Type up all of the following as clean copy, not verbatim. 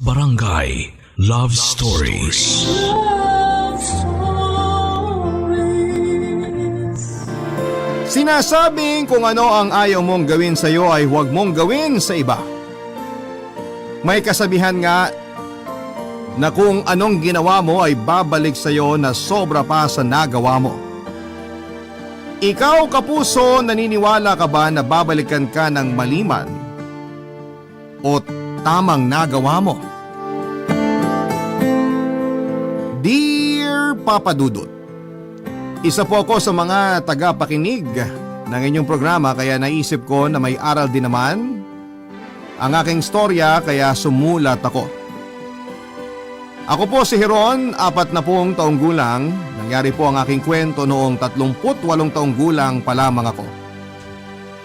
Barangay Love Stories. Love Stories. Sinasabing kung ano ang ayaw mong gawin sa iyo ay huwag mong gawin sa iba. May kasabihan nga na kung anong ginawa mo ay babalik sa iyo na sobra pa sa nagawa mo. Ikaw, kapuso, naniniwala ka ba na babalikan ka ng maliman o tamang nagawa mo? Dear Papa Dudut, isa po ako sa mga tagapakinig ng inyong programa kaya naisip ko na may aral din naman ang aking storya kaya sumulat ako. Ako po si Heron, 40 taong gulang. Nangyari po ang aking kwento noong 38 taong gulang pa lamang ako.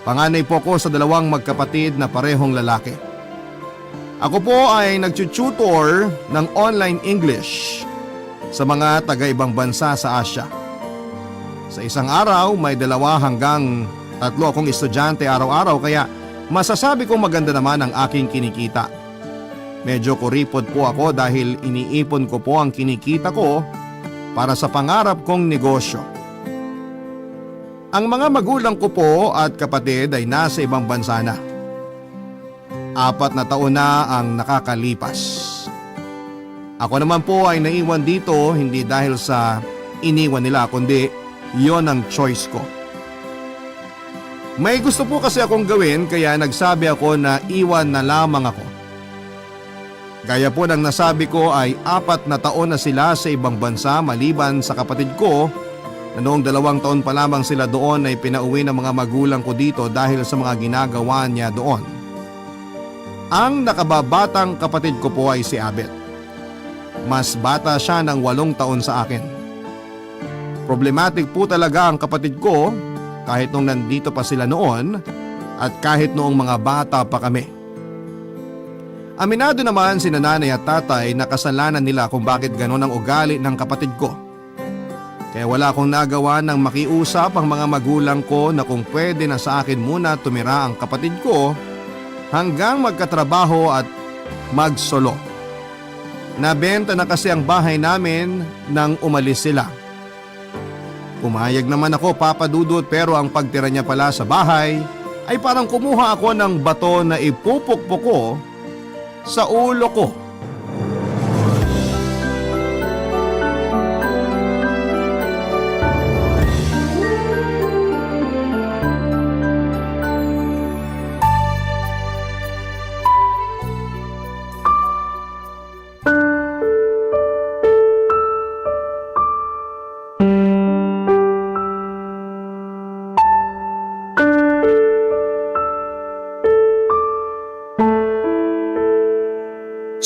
Panganay po ako sa dalawang magkapatid na parehong lalaki. Ako po ay nagtututor ng online English sa mga taga-ibang bansa sa Asia. Sa isang araw may 2 hanggang 3 akong estudyante araw-araw kaya masasabi kong maganda naman ang aking kinikita. Medyo kuripot po ako dahil iniipon ko po ang kinikita ko para sa pangarap kong negosyo. Ang mga magulang ko po at kapatid ay nasa ibang bansa na. 4 na taon na ang nakakalipas. Ako naman po ay naiwan dito hindi dahil sa iniwan nila kundi yon ang choice ko. May gusto po kasi akong gawin kaya nagsabi ako na iwan na lamang ako. Gaya po ng nasabi ko ay 4 na taon na sila sa ibang bansa maliban sa kapatid ko na noong 2 taon pa lamang sila doon ay pinauwi ng mga magulang ko dito dahil sa mga ginagawa niya doon. Ang nakababatang kapatid ko po ay si Abet. Mas bata siya ng 8 taon sa akin. Problematic po talaga ang kapatid ko kahit nung nandito pa sila noon at kahit noong mga bata pa kami. Aminado naman si nanay at tatay na kasalanan nila kung bakit ganon ang ugali ng kapatid ko. Kaya wala akong nagawa ng makiusap ang mga magulang ko na kung pwede na sa akin muna tumira ang kapatid ko hanggang magkatrabaho at magsolo. Nabenta na kasi ang bahay namin nang umalis sila. Pumayag naman ako, Papa Dudut, pero ang pagtira niya pala sa bahay ay parang kumuha ako ng bato na ipupukpok ko sa ulo ko.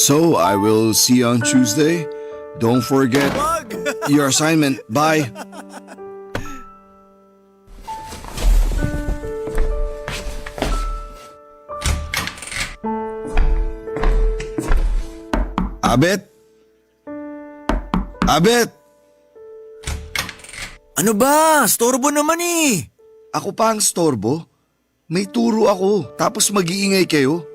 So, I will see you on Tuesday. Don't forget your assignment. Bye. Abet? Abet? Ano ba? Storbo naman eh. Ako pa ang storbo? May turo ako, tapos mag-iingay kayo?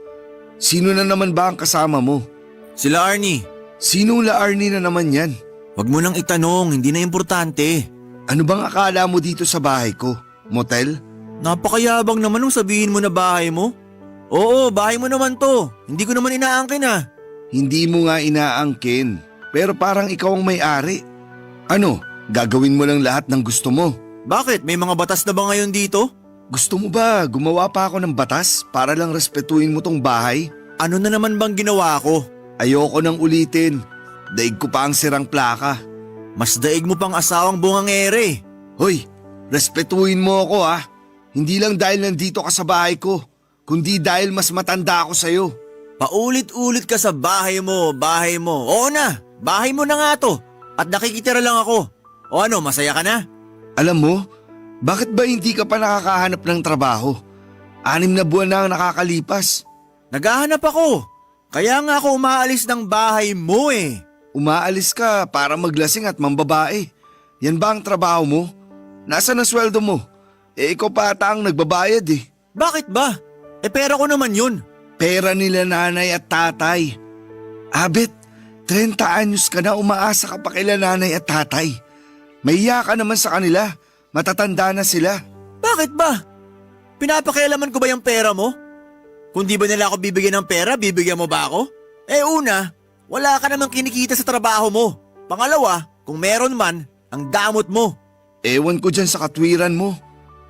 Sino na naman ba ang kasama mo? Sila Arnie. Sinong la Arnie na naman yan? Wag mo nang itanong, hindi na importante. Ano bang akala mo dito sa bahay ko? Motel? Napakayabang naman nung sabihin mo na bahay mo. Oo, bahay mo naman to. Hindi ko naman inaangkin ah. Hindi mo nga inaangkin, pero parang ikaw ang may-ari. Ano, gagawin mo lang lahat ng gusto mo? Bakit? May mga batas na ba ngayon dito? Gusto mo ba gumawa pa ako ng batas para lang respetuhin mo tong bahay? Ano na naman bang ginawa ko? Ayoko nang ulitin. Daig ko pa ang sirang plaka. Mas daig mo pang asawang bungangere. Hoy, respetuhin mo ako ha. Hindi lang dahil nandito ka sa bahay ko, kundi dahil mas matanda ako sa'yo. Paulit-ulit ka sa bahay mo, bahay mo. Oo na, bahay mo na nga to. At nakikitira lang ako. O ano, masaya ka na? Alam mo, bakit ba hindi ka pa nakakahanap ng trabaho? 6 na buwan na ang nakakalipas. Naghahanap ako. Kaya nga ako umaalis ng bahay mo eh. Umaalis ka para maglasing at mambabae. Yan ba ang trabaho mo? Nasaan ang sweldo mo? Ikaw pa ata ang nagbabayad eh. Bakit ba? Pera ko naman yun. Pera nila nanay at tatay. Abet, 30 anyos ka na, umaasa ka pa kila nanay at tatay. Mahiya ka naman sa kanila, matatanda na sila. Bakit ba? Pinapakialaman ko ba yung pera mo? Kung di ba nila ako bibigyan ng pera, bibigyan mo ba ako? Una, wala ka namang kinikita sa trabaho mo. Pangalawa, kung meron man, ang damot mo. Ewan ko dyan sa katwiran mo.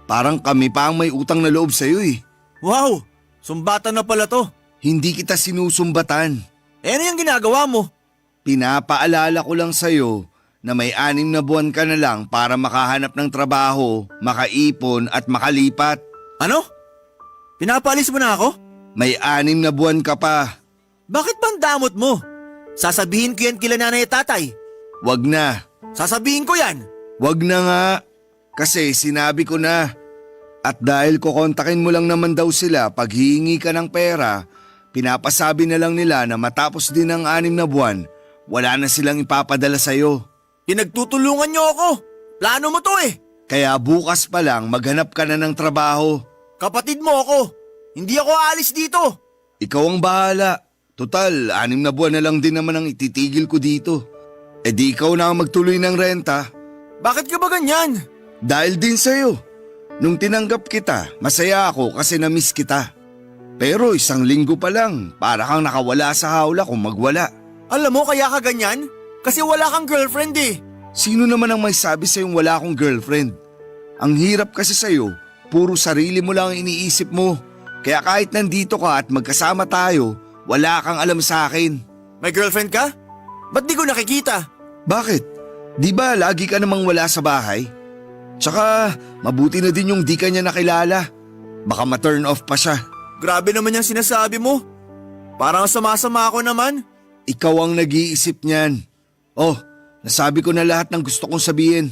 Parang kami pa ang may utang na loob sa'yo eh. Wow, sumbatan na pala to. Hindi kita sinusumbatan. Ano yung ginagawa mo? Pinapaalala ko lang sa'yo na may 6 na buwan ka na lang para makahanap ng trabaho, makaipon at makalipat. Ano? Pinapaalis mo na ako? May 6 na buwan ka pa. Bakit bang damot mo? Sasabihin ko yan kila nanay at tatay. Wag na. Sasabihin ko yan. Wag na nga. Kasi sinabi ko na. At dahil kukontakin mo lang naman daw sila pag hihingi ka ng pera, pinapasabi na lang nila na matapos din ang 6 na buwan, wala na silang ipapadala sa'yo. Pinagtutulungan niyo ako. Plano mo to eh. Kaya bukas pa lang maghanap ka na ng trabaho. Kapatid mo ako. Hindi ako aalis dito. Ikaw ang bahala. Total, 6 na buwan na lang din naman ang ititigil ko dito. E di ikaw na ang magtuloy ng renta. Bakit ka ba ganyan? Dahil din sa'yo. Nung tinanggap kita, masaya ako kasi na-miss kita. Pero 1 linggo pa lang, para kang nakawala sa hawla kung magwala. Alam mo kaya ka ganyan? Kasi wala kang girlfriend eh. Sino naman ang may sabi sa'yong wala akong girlfriend? Ang hirap kasi sa'yo, puro sarili mo lang ang iniisip mo. Kaya kahit nandito ka at magkasama tayo, wala kang alam sa akin. May girlfriend ka? Ba't di ko nakikita? Bakit? Di ba lagi ka namang wala sa bahay? Tsaka mabuti na din yung di ka niya nakilala. Baka ma-turn off pa siya. Grabe naman yung sinasabi mo. Parang sama-sama ako naman. Ikaw ang nag-iisip niyan. Oh, nasabi ko na lahat ng gusto kong sabihin.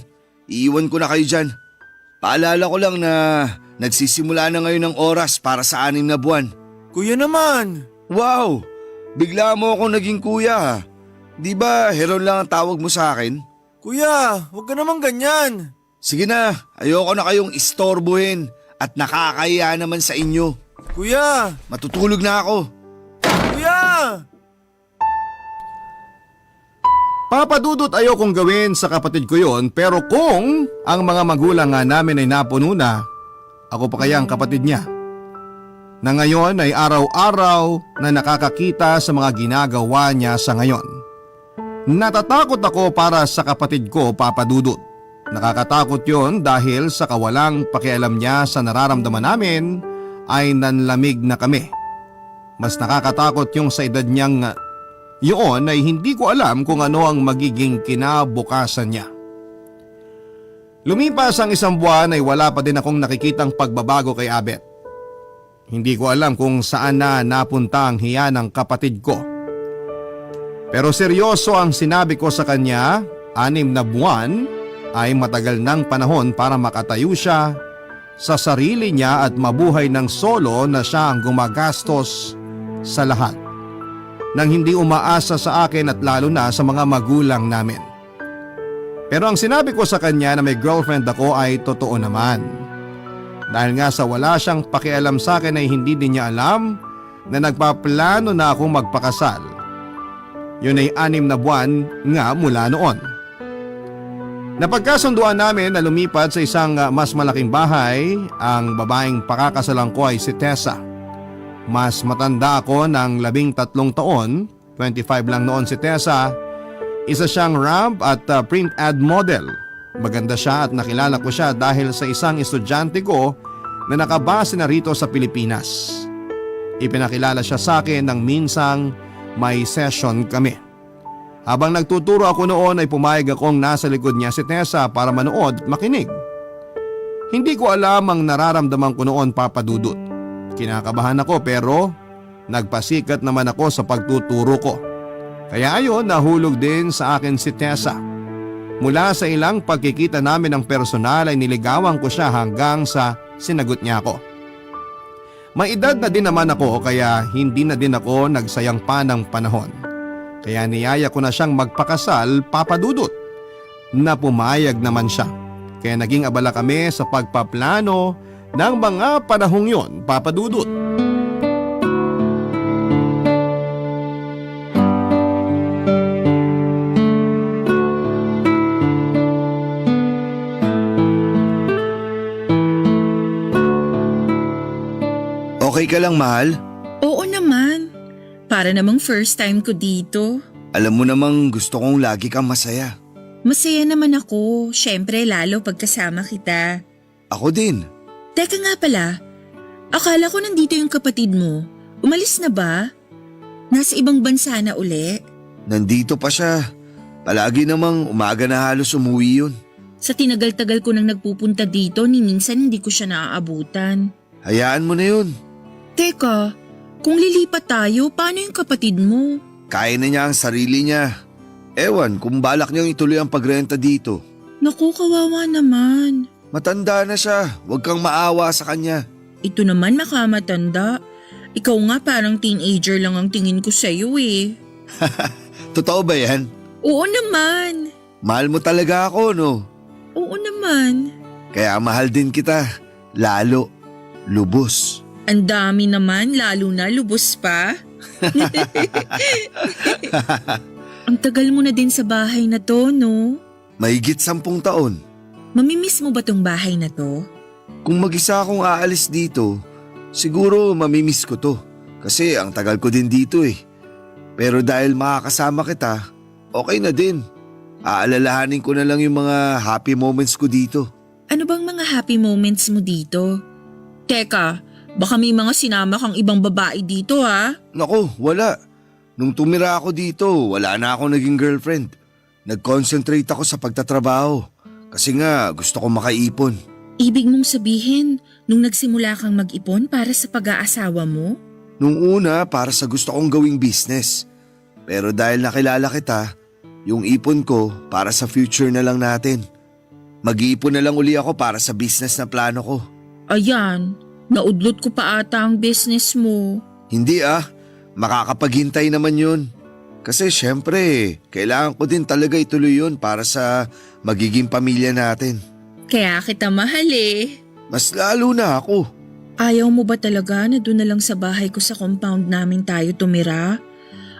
Iiwan ko na kayo dyan. Paalala ko lang na nagsisimula na ngayon ang oras para sa 6 na buwan. Kuya naman. Wow! Bigla mo akong naging kuya ha. Di ba Heron lang ang tawag mo sa akin? Kuya, huwag ka naman ganyan. Sige na, ayoko na kayong istorbohin at nakakahiya naman sa inyo. Kuya! Matutulog na ako. Kuya! Papadudot ayokong gawin sa kapatid ko yon, pero kung ang mga magulang nga namin ay napuno na, ako pa kaya ang kapatid niya? Na ngayon ay araw-araw na nakakakita sa mga ginagawa niya sa ngayon. Natatakot ako para sa kapatid ko, Papadudot. Nakakatakot yon dahil sa kawalang pakialam niya sa nararamdaman namin ay nanlamig na kami. Mas nakakatakot yung sa edad niyang yun ay hindi ko alam kung ano ang magiging kinabukasan niya. Lumipas ang 1 buwan ay wala pa din akong nakikitang pagbabago kay Abet. Hindi ko alam kung saan na napunta ang hiya ng kapatid ko. Pero seryoso ang sinabi ko sa kanya, 6 na buwan ay matagal ng panahon para makatayo siya sa sarili niya at mabuhay ng solo na siya ang gumagastos sa lahat. Nang hindi umaasa sa akin at lalo na sa mga magulang namin. Pero ang sinabi ko sa kanya na may girlfriend ako ay totoo naman. Dahil nga sa wala siyang pakialam sa akin ay hindi din niya alam na nagpaplano na akong magpakasal. Yun ay 6 na buwan nga mula noon. Napagkasunduan namin na lumipat sa isang mas malaking bahay. Ang babaeng pakakasalan ko ay si Tessa. Mas matanda ako ng 13 taon, 25 lang noon si Tessa. Isa siyang ramp at print ad model. Maganda siya at nakilala ko siya dahil sa isang estudyante ko na nakabase na rito sa Pilipinas. Ipinakilala siya sa akin nang minsang may session kami. Habang nagtuturo ako noon ay pumayag akong nasa likod niya si Tessa para manood at makinig. Hindi ko alam ang nararamdaman ko noon, Papadudot. Kinakabahan ako pero nagpasikat naman ako sa pagtuturo ko. Kaya ayon, nahulog din sa akin si Tessa. Mula sa ilang pagkikita namin ng personal ay niligawan ko siya hanggang sa sinagot niya ako. May edad na din naman ako kaya hindi na din ako nagsayang pa ng panahon. Kaya niyaya ko na siyang magpakasal, Papadudot, na pumayag naman siya. Kaya naging abala kami sa pagpaplano ng mga panahong yon, Papadudot. ka lang, mahal? Oo naman. Para namang first time ko dito. Alam mo namang gusto kong lagi kang masaya. Masaya naman ako, syempre lalo pagkasama kita. Ako din. Teka nga pala, akala ko nandito yung kapatid mo. Umalis na ba? Nasa ibang bansa na uli? Nandito pa siya. Palagi namang umaga na halos umuwi yun. Sa tinagal-tagal ko nang nagpupunta dito, ni minsan hindi ko siya naaabutan. Hayaan mo na yun. Teka, kung lilipat tayo, paano yung kapatid mo? Kaya na niya ang sarili niya. Ewan kung balak niyang ituloy ang pagrenta dito. Naku, kawawa naman. Matanda na siya. Huwag kang maawa sa kanya. Ito naman makamatanda. Ikaw nga parang teenager lang ang tingin ko sa'yo eh. Totoo ba yan? Oo naman. Mahal mo talaga ako, no? Oo naman. Kaya mahal din kita. Lalo. Lubos. Ang dami naman, lalo na lubos pa. Ang tagal mo na din sa bahay na to, no? Mahigit 10 taon. Mamimiss mo ba tong bahay na to? Kung mag-isa akong aalis dito, siguro mamimiss ko to. Kasi ang tagal ko din dito eh. Pero dahil makakasama kita, okay na din. Aalalahanin ko na lang yung mga happy moments ko dito. Ano bang mga happy moments mo dito? Teka, baka may mga sinama kang ibang babae dito ha? Nako, wala. Nung tumira ako dito, wala na ako naging girlfriend. Nag-concentrate ako sa pagtatrabaho. Kasi nga gusto ko makaipon. Ibig mong sabihin, nung nagsimula kang mag-ipon para sa pag-aasawa mo? Nung una, para sa gusto kong gawing business. Pero dahil nakilala kita, yung ipon ko para sa future na lang natin. Mag-iipon na lang uli ako para sa business na plano ko. Ayan, naudlot ko pa ata ang business mo. Hindi makakapaghintay naman yun. Kasi syempre, kailangan ko din talaga ituloy yun para sa magiging pamilya natin. Kaya kita mahal eh. Mas lalo na ako. Ayaw mo ba talaga na doon na lang sa bahay ko sa compound namin tayo tumira?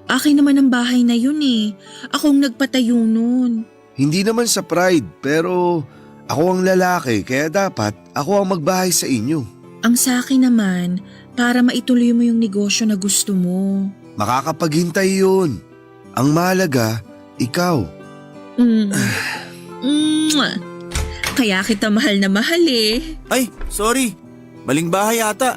Akin naman ang bahay na yun eh. Akong nagpatayo nun. Hindi naman sa pride, pero ako ang lalaki kaya dapat ako ang magbahay sa inyo. Ang sa akin naman, para maituloy mo yung negosyo na gusto mo. Makakapaghintay yun. Ang mahalaga, ikaw. Mwah. Kaya kita mahal na mahal eh. Ay, sorry. Maling bahay ata.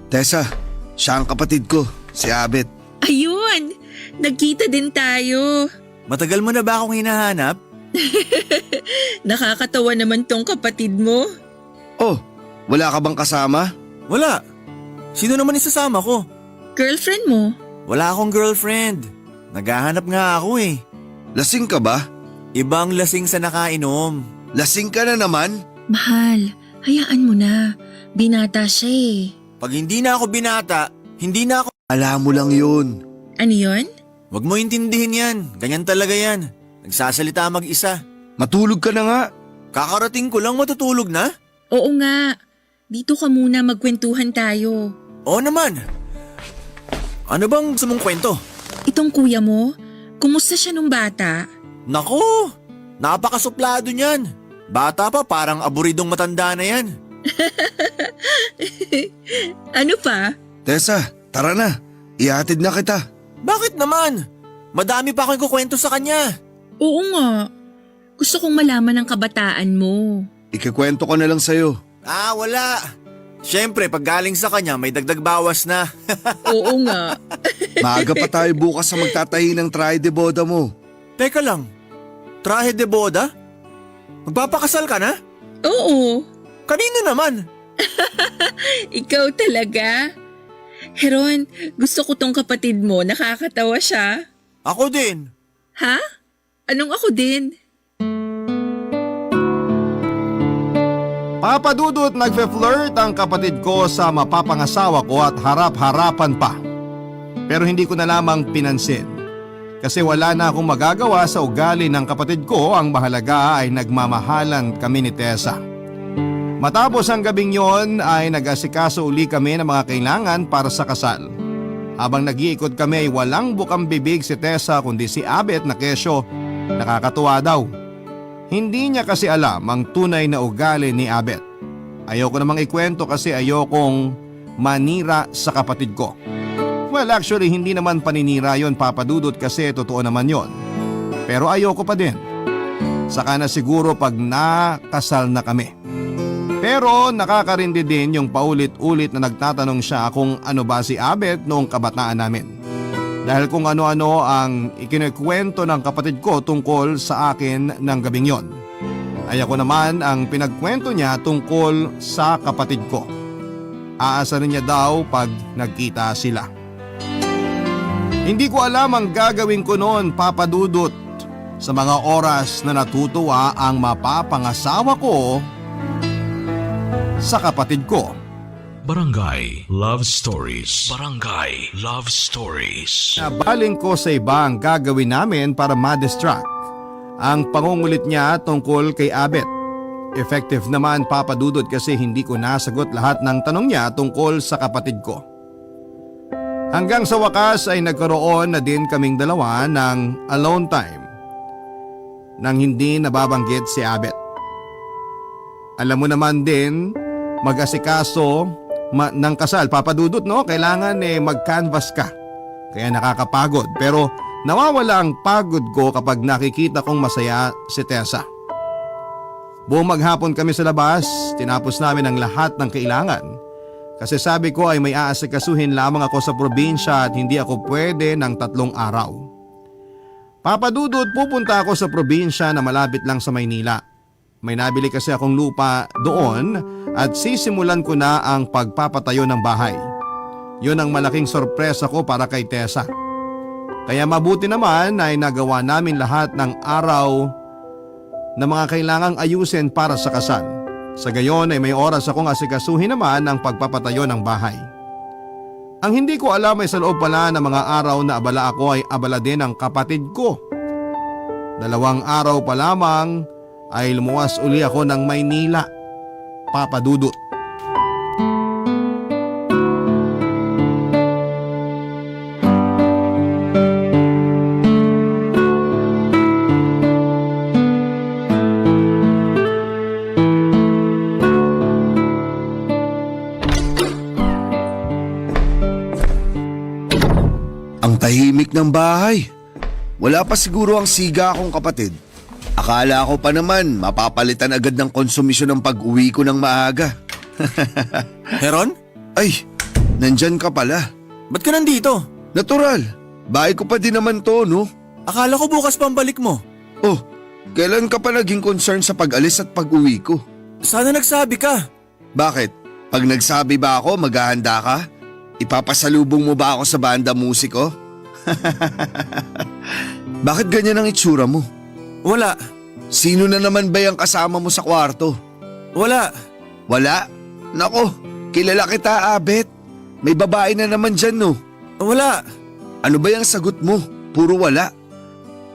Tessa, siya ang kapatid ko, si Abet. Ayun, nagkita din tayo. Matagal mo na ba akong hinahanap? Nakakatawa naman tong kapatid mo. Oh, wala ka bang kasama? Wala. Sino naman isasama ko? Girlfriend mo? Wala akong girlfriend. Naghahanap nga ako eh. Lasing ka ba? Ibang lasing sa nakainom. Lasing ka na naman? Mahal, hayaan mo na. Binata siya eh. Pag hindi na ako binata, hindi na ako… Alam mo lang yun. Ano yun? Wag mo intindihin yan. Ganyan talaga yan. Nagsasalita mag-isa. Matulog ka na nga. Kakarating ko lang, matutulog na? Oo nga. Dito ka muna, magkwentuhan tayo. Oo naman. Ano bang gusto mong kwento? Itong kuya mo, kumusta siya nung bata? Naku, napakasuplado niyan. Bata pa, parang aburidong matanda na yan. Ano pa? Tessa, tara na. Ihatid na kita. Bakit naman? Madami pa akong kukwento sa kanya. Oo nga. Gusto kong malaman ang kabataan mo. Ikikwento ko na lang sa'yo. Wala. Siyempre, pag galing sa kanya, may dagdag bawas na. Oo nga. Maaga pa tayo bukas sa magtatahi ng trahe de boda mo. Teka lang, trahe de boda? Magpapakasal ka na? Oo. Kanino naman? Ikaw talaga. Heron, gusto ko tong kapatid mo. Nakakatawa siya. Ako din. Ha? Anong ako din? Papadudot nagfe-flirt ang kapatid ko sa mapapangasawa ko at harap-harapan pa. Pero hindi ko na lamang pinansin. Kasi wala na akong magagawa sa ugali ng kapatid ko, ang mahalaga ay nagmamahalan kami ni Tessa. Matapos ang gabing yon ay nag-asikaso uli kami ng mga kailangan para sa kasal. Habang nag-iikot kami ay walang bukang bibig si Tessa kundi si Abet na kesyo nakakatuwa daw. Hindi niya kasi alam ang tunay na ugali ni Abet. Ayoko namang ikwento kasi ayokong manira sa kapatid ko. Well, actually hindi naman paninira yon, Papa Dudut, kasi totoo naman yon. Pero ayoko pa din. Saka na siguro pag nakasal na kami. Pero nakakarindi din yung paulit-ulit na nagtatanong siya kung ano ba si Abet noong kabataan namin. Dahil kung ano-ano ang ikinikwento ng kapatid ko tungkol sa akin ng gabing yon. Ay ako naman ang pinagkwento niya tungkol sa kapatid ko. Aasarin niya daw pag nagkita sila. Hindi ko alam ang gagawin ko noon, Papa Dudut, sa mga oras na natutuwa ang mapapangasawa ko sa kapatid ko. Barangay Love Stories. Barangay Love Stories. Nabaling ko sa iba ang gagawin namin para ma-distract ang pangungulit niya tungkol kay Abet. Effective naman, Papa Dudut, kasi hindi ko nasagot lahat ng tanong niya tungkol sa kapatid ko. Hanggang sa wakas ay nagkaroon na din kaming dalawa ng alone time nang hindi nababanggit si Abet. Alam mo naman din, mag-asikaso ng kasal, Papa Dudut, no? Kailangan mag-canvas ka. Kaya nakakapagod, pero nawawala ang pagod ko kapag nakikita kong masaya si Tessa. Buong maghapon kami sa labas, tinapos namin ang lahat ng kailangan. Kasi sabi ko ay may aasikasuhin lamang ako sa probinsya at hindi ako pwede ng 3 araw. Papa Dudut, pupunta ako sa probinsya na malapit lang sa Maynila. May nabili kasi akong lupa doon at sisimulan ko na ang pagpapatayo ng bahay. Yun ang malaking sorpresa ko para kay Tessa. Kaya mabuti naman ay nagawa namin lahat ng araw na mga kailangang ayusin para sa kasal. Sa gayon ay may oras akong asikasuhin naman ang pagpapatayo ng bahay. Ang hindi ko alam ay sa loob pala ng mga araw na abala ako ay abala din ang kapatid ko. 2 araw pa lamang ay lumuwas uli ako ng Maynila, Papa Dudut. Ang tahimik ng bahay. Wala pa siguro ang siga akong kapatid. Akala ko pa naman mapapalitan agad ng konsumisyon ng pag-uwi ko ng maaga. Heron? Ay, nandyan ka pala. Ba't ka nandito? Natural, bahay ko pa din naman to, no? Akala ko bukas pa ang balik mo. Oh, kailan ka pa naging concern sa pag-alis at pag-uwi ko? Sana nagsabi ka. Bakit? Pag nagsabi ba ako, maghahanda ka? Ipapasalubong mo ba ako sa banda musiko? Bakit ganyan ang itsura mo? Wala. Sino na naman ba yung kasama mo sa kwarto? Wala. Wala? Nako, kilala kita, Abet. May babae na naman dyan, no? Wala. Ano ba yung sagot mo? Puro wala.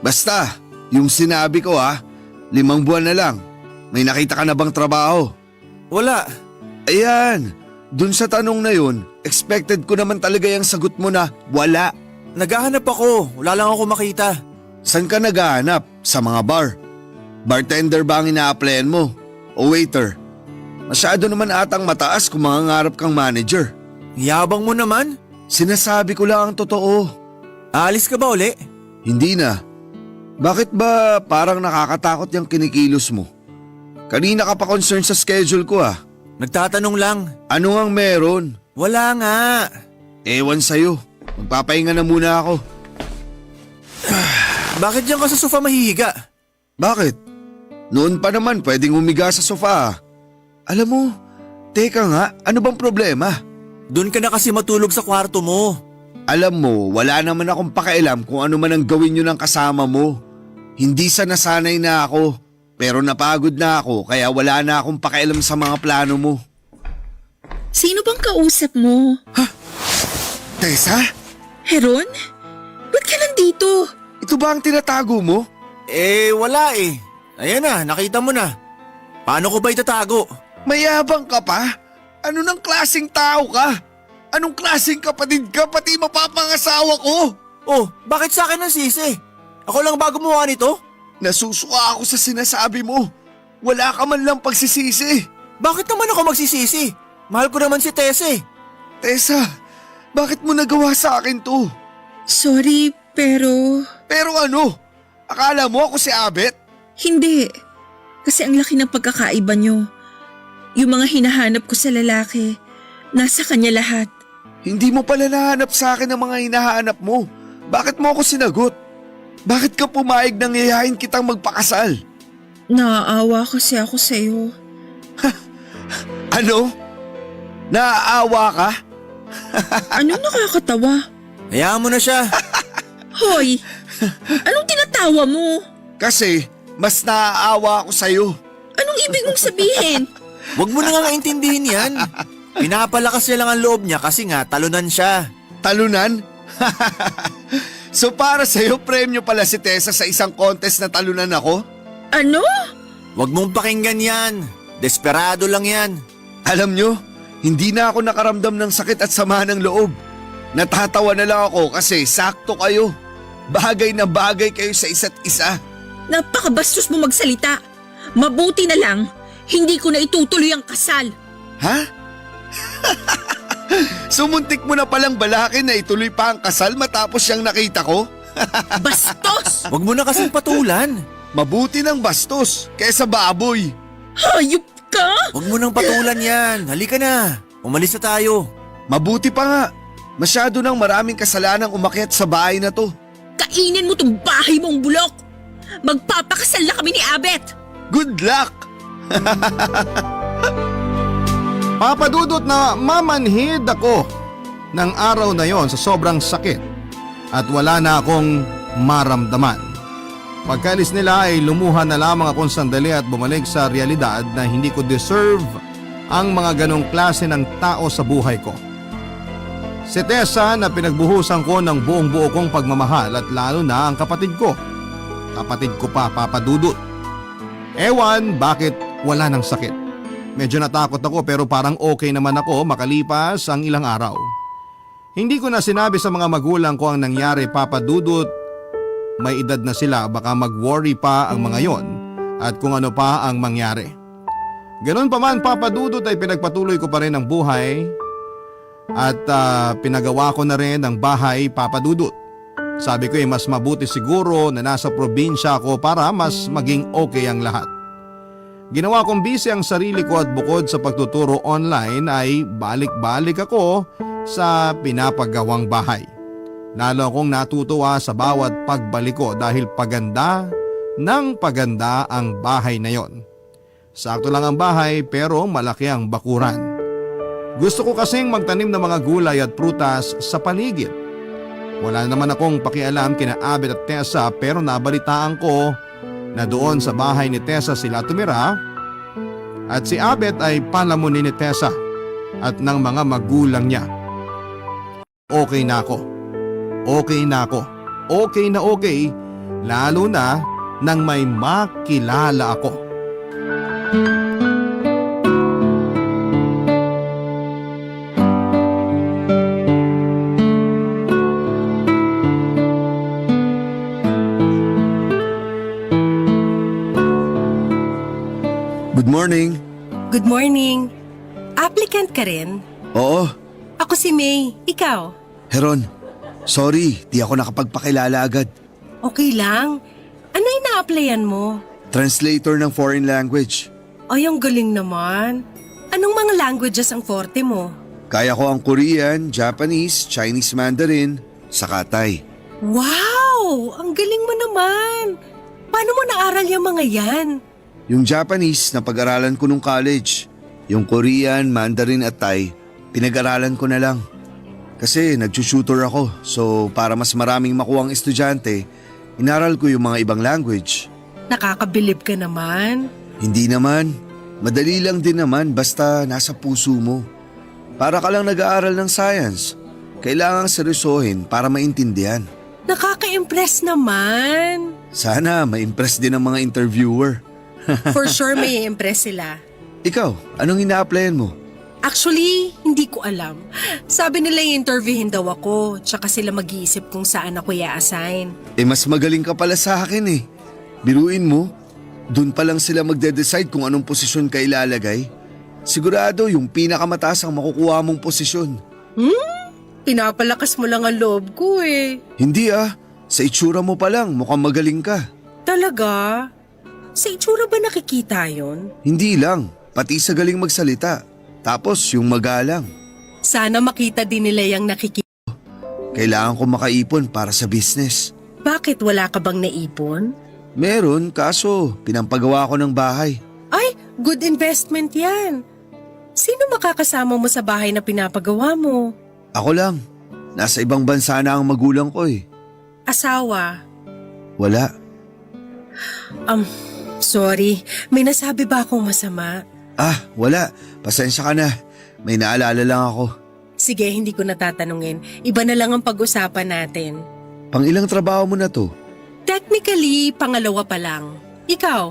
Basta, yung sinabi ko 5 buwan na lang. May nakita ka na bang trabaho? Wala. Ayan, dun sa tanong na yun, expected ko naman talaga yung sagot mo na wala. Naghahanap ako. Wala lang ako makita. Saan ka naghahanap? Sa mga bar? Bartender ba ang ina-applyan mo? O waiter? Masyado naman atang mataas kung mangangarap kang manager. Yabang mo naman. Sinasabi ko lang ang totoo. Aalis ka ba uli? Hindi na. Bakit ba parang nakakatakot yung kinikilos mo? Kanina ka pa concerned sa schedule ko Nagtatanong lang. Ano ang meron? Wala nga. Ewan sa'yo. Magpapahinga na muna ako. Bakit diyan ka sa sofa mahihiga? Bakit? Noon pa naman pwedeng humiga sa sofa. Alam mo, teka nga, ano bang problema? Doon ka na kasi matulog sa kwarto mo. Alam mo, wala naman akong pakialam kung ano man ang gawin nyo ng kasama mo. Hindi sa nasanay na ako, pero napagod na ako kaya wala na akong pakialam sa mga plano mo. Sino bang kausap mo? Tessa? Heron? Ba't ka nandito? Ito ba ang tinatago mo? Wala eh. Ayan na, nakita mo na. Paano ko ba itatago? Mayabang ka pa? Ano nang klaseng tao ka? Anong klaseng kapatid ka pati mapapangasawa ko? Oh, bakit sa akin ang sisi? Ako lang ba gumawa nito? Nasusuka ako sa sinasabi mo. Wala ka man lang pagsisisi. Bakit naman ako magsisisi? Mahal ko naman si Tess eh. Tessa, bakit mo nagawa sa akin to? Sorry, pero Pero ano? Akala mo ako si Abet? hindi. Kasi ang laki ng pagkakaiba nyo. Yung mga hinahanap ko sa lalaki, nasa kanya lahat. Hindi mo pala nahanap sa akin ang mga hinahanap mo. Bakit mo ako sinagot? Bakit ka pumayag nang yayain kitang magpakasal? Naaawa kasi ako sa'yo. Ano? Naaawa ka? Anong nakakatawa? Hayaan mo na siya. Hoy! Anong tinatawa mo? Kasi mas naaawa ako sa'yo. Anong ibig mong sabihin? Huwag mo na nga intindihin yan. Pinapalakas niya lang ang loob niya kasi nga talunan siya. Talunan? So para sa'yo, premyo pala si Tessa sa isang contest na talunan ako? Ano? Huwag mong pakinggan yan. Desperado lang yan. Alam nyo, hindi na ako nakaramdam ng sakit at sama ng loob. Natatawa na lang ako kasi sakto kayo. Bagay na bagay kayo sa isa't isa. Napakabastos mo magsalita. Mabuti na lang, hindi ko na itutuloy ang kasal. Ha? Sumuntik mo na palang balakin na ituloy pa ang kasal matapos siyang nakita ko? Bastos! Huwag mo na kasing patulan. Mabuti ng bastos kesa baboy. Hayop ka! Huwag mo nang patulan yan. Halika na. Umalis na tayo. Mabuti pa nga. Masyado nang maraming kasalanang umakyat sa bahay na to. Kainin mo tong bahay mong bulok! Magpapakasal na kami ni Abet! Good luck! Papadudot na mamanhid ako ng araw na yon sa sobrang sakit at wala na akong maramdaman. Pagkaalis nila ay lumuha na lamang akong sandali at bumalik sa realidad na hindi ko deserve ang mga ganong klase ng tao sa buhay ko. Si Tessa na pinagbuhusan ko ng buong buo kong pagmamahal at lalo na ang kapatid ko. Kapatid ko pa, Papadudot. Ewan bakit wala ng sakit. Medyo natakot ako pero parang okay naman ako makalipas ang ilang araw. Hindi ko na sinabi sa mga magulang ko ang nangyari, Papadudot. May edad na sila, baka mag-worry pa ang mga yon at kung ano pa ang mangyari. Ganun pa man, Papadudot, ay pinagpatuloy ko pa rin ang buhay at pinagawa ko na rin ang bahay, Papadudot. Sabi ko mas mabuti siguro na nasa probinsya ako para mas maging okay ang lahat. Ginawa kong busy ang sarili ko at bukod sa pagtuturo online ay balik-balik ako sa pinapagawang bahay. Lalo akong natutuwa sa bawat pagbalik ko dahil paganda ng paganda ang bahay na yon. Sakto lang ang bahay pero malaki ang bakuran. Gusto ko kasing magtanim ng mga gulay at prutas sa paligid. Wala naman akong pakialam kina Abet at Tessa pero nabalitaan ko na doon sa bahay ni Tessa sila tumira at si Abet ay palamunin ni Tessa at ng mga magulang niya. Okay na ako. Okay na ako. Okay na okay, lalo na nang may makilala ako. Good morning. Good morning. Applicant ka rin? Oo, Ako si May. Ikaw? Heron. Sorry, di ako nakapagpakilala agad. Okay lang. Ano ina-applyan mo? Translator ng foreign language. Ay, ang galing naman. Anong mga languages ang forte mo? Kaya ko ang Korean, Japanese, Chinese Mandarin, saka Thai. Wow! Ang galing mo naman. Paano mo naaral yung mga yan? Yung Japanese na pag-aralan ko nung college. Yung Korean, Mandarin at Thai, pinag-aralan ko na lang. Kasi nag-tutor ako, so para mas maraming makuhang estudyante, inaral ko yung mga ibang language. Nakakabilib ka naman. Hindi naman. Madali lang din naman basta nasa puso mo. Para ka lang nag-aaral ng science. Kailangang seryosohin para maintindihan. Nakaka-impress naman. Sana ma-impress din ang mga interviewer. For sure may impress sila. Ikaw, anong ina-applyan mo? Actually, hindi ko alam. Sabi nila i-interviewin daw ako, tsaka sila mag-iisip kung saan ako i-assign. Mas magaling ka pala sa akin eh. Biruin mo, dun pa lang sila magde-decide kung anong posisyon ka ilalagay. Sigurado yung pinakamataas ang makukuha mong posisyon. Pinapalakas mo lang ang loob ko eh. Hindi sa itsura mo pa lang mukhang magaling ka. Talaga? Sa itsura ba nakikita yon? Hindi lang, pati sa galing magsalita. Tapos yung magalang. Sana makita din nila yung nakikita. Kailangan ko makaipon para sa business. Bakit wala ka bang naipon? Meron, kaso pinampagawa ko ng bahay. Ay, good investment yan. Sino makakasama mo sa bahay na pinapagawa mo? Ako lang. Nasa ibang bansa na ang magulang ko eh. Asawa? Wala. Sorry. May nasabi ba akong masama? Wala. Pasensya ka na. May naalala lang ako. Sige, hindi ko natatanungin. Iba na lang ang pag-usapan natin. Pang ilang trabaho mo na to? Technically, pangalawa pa lang. Ikaw?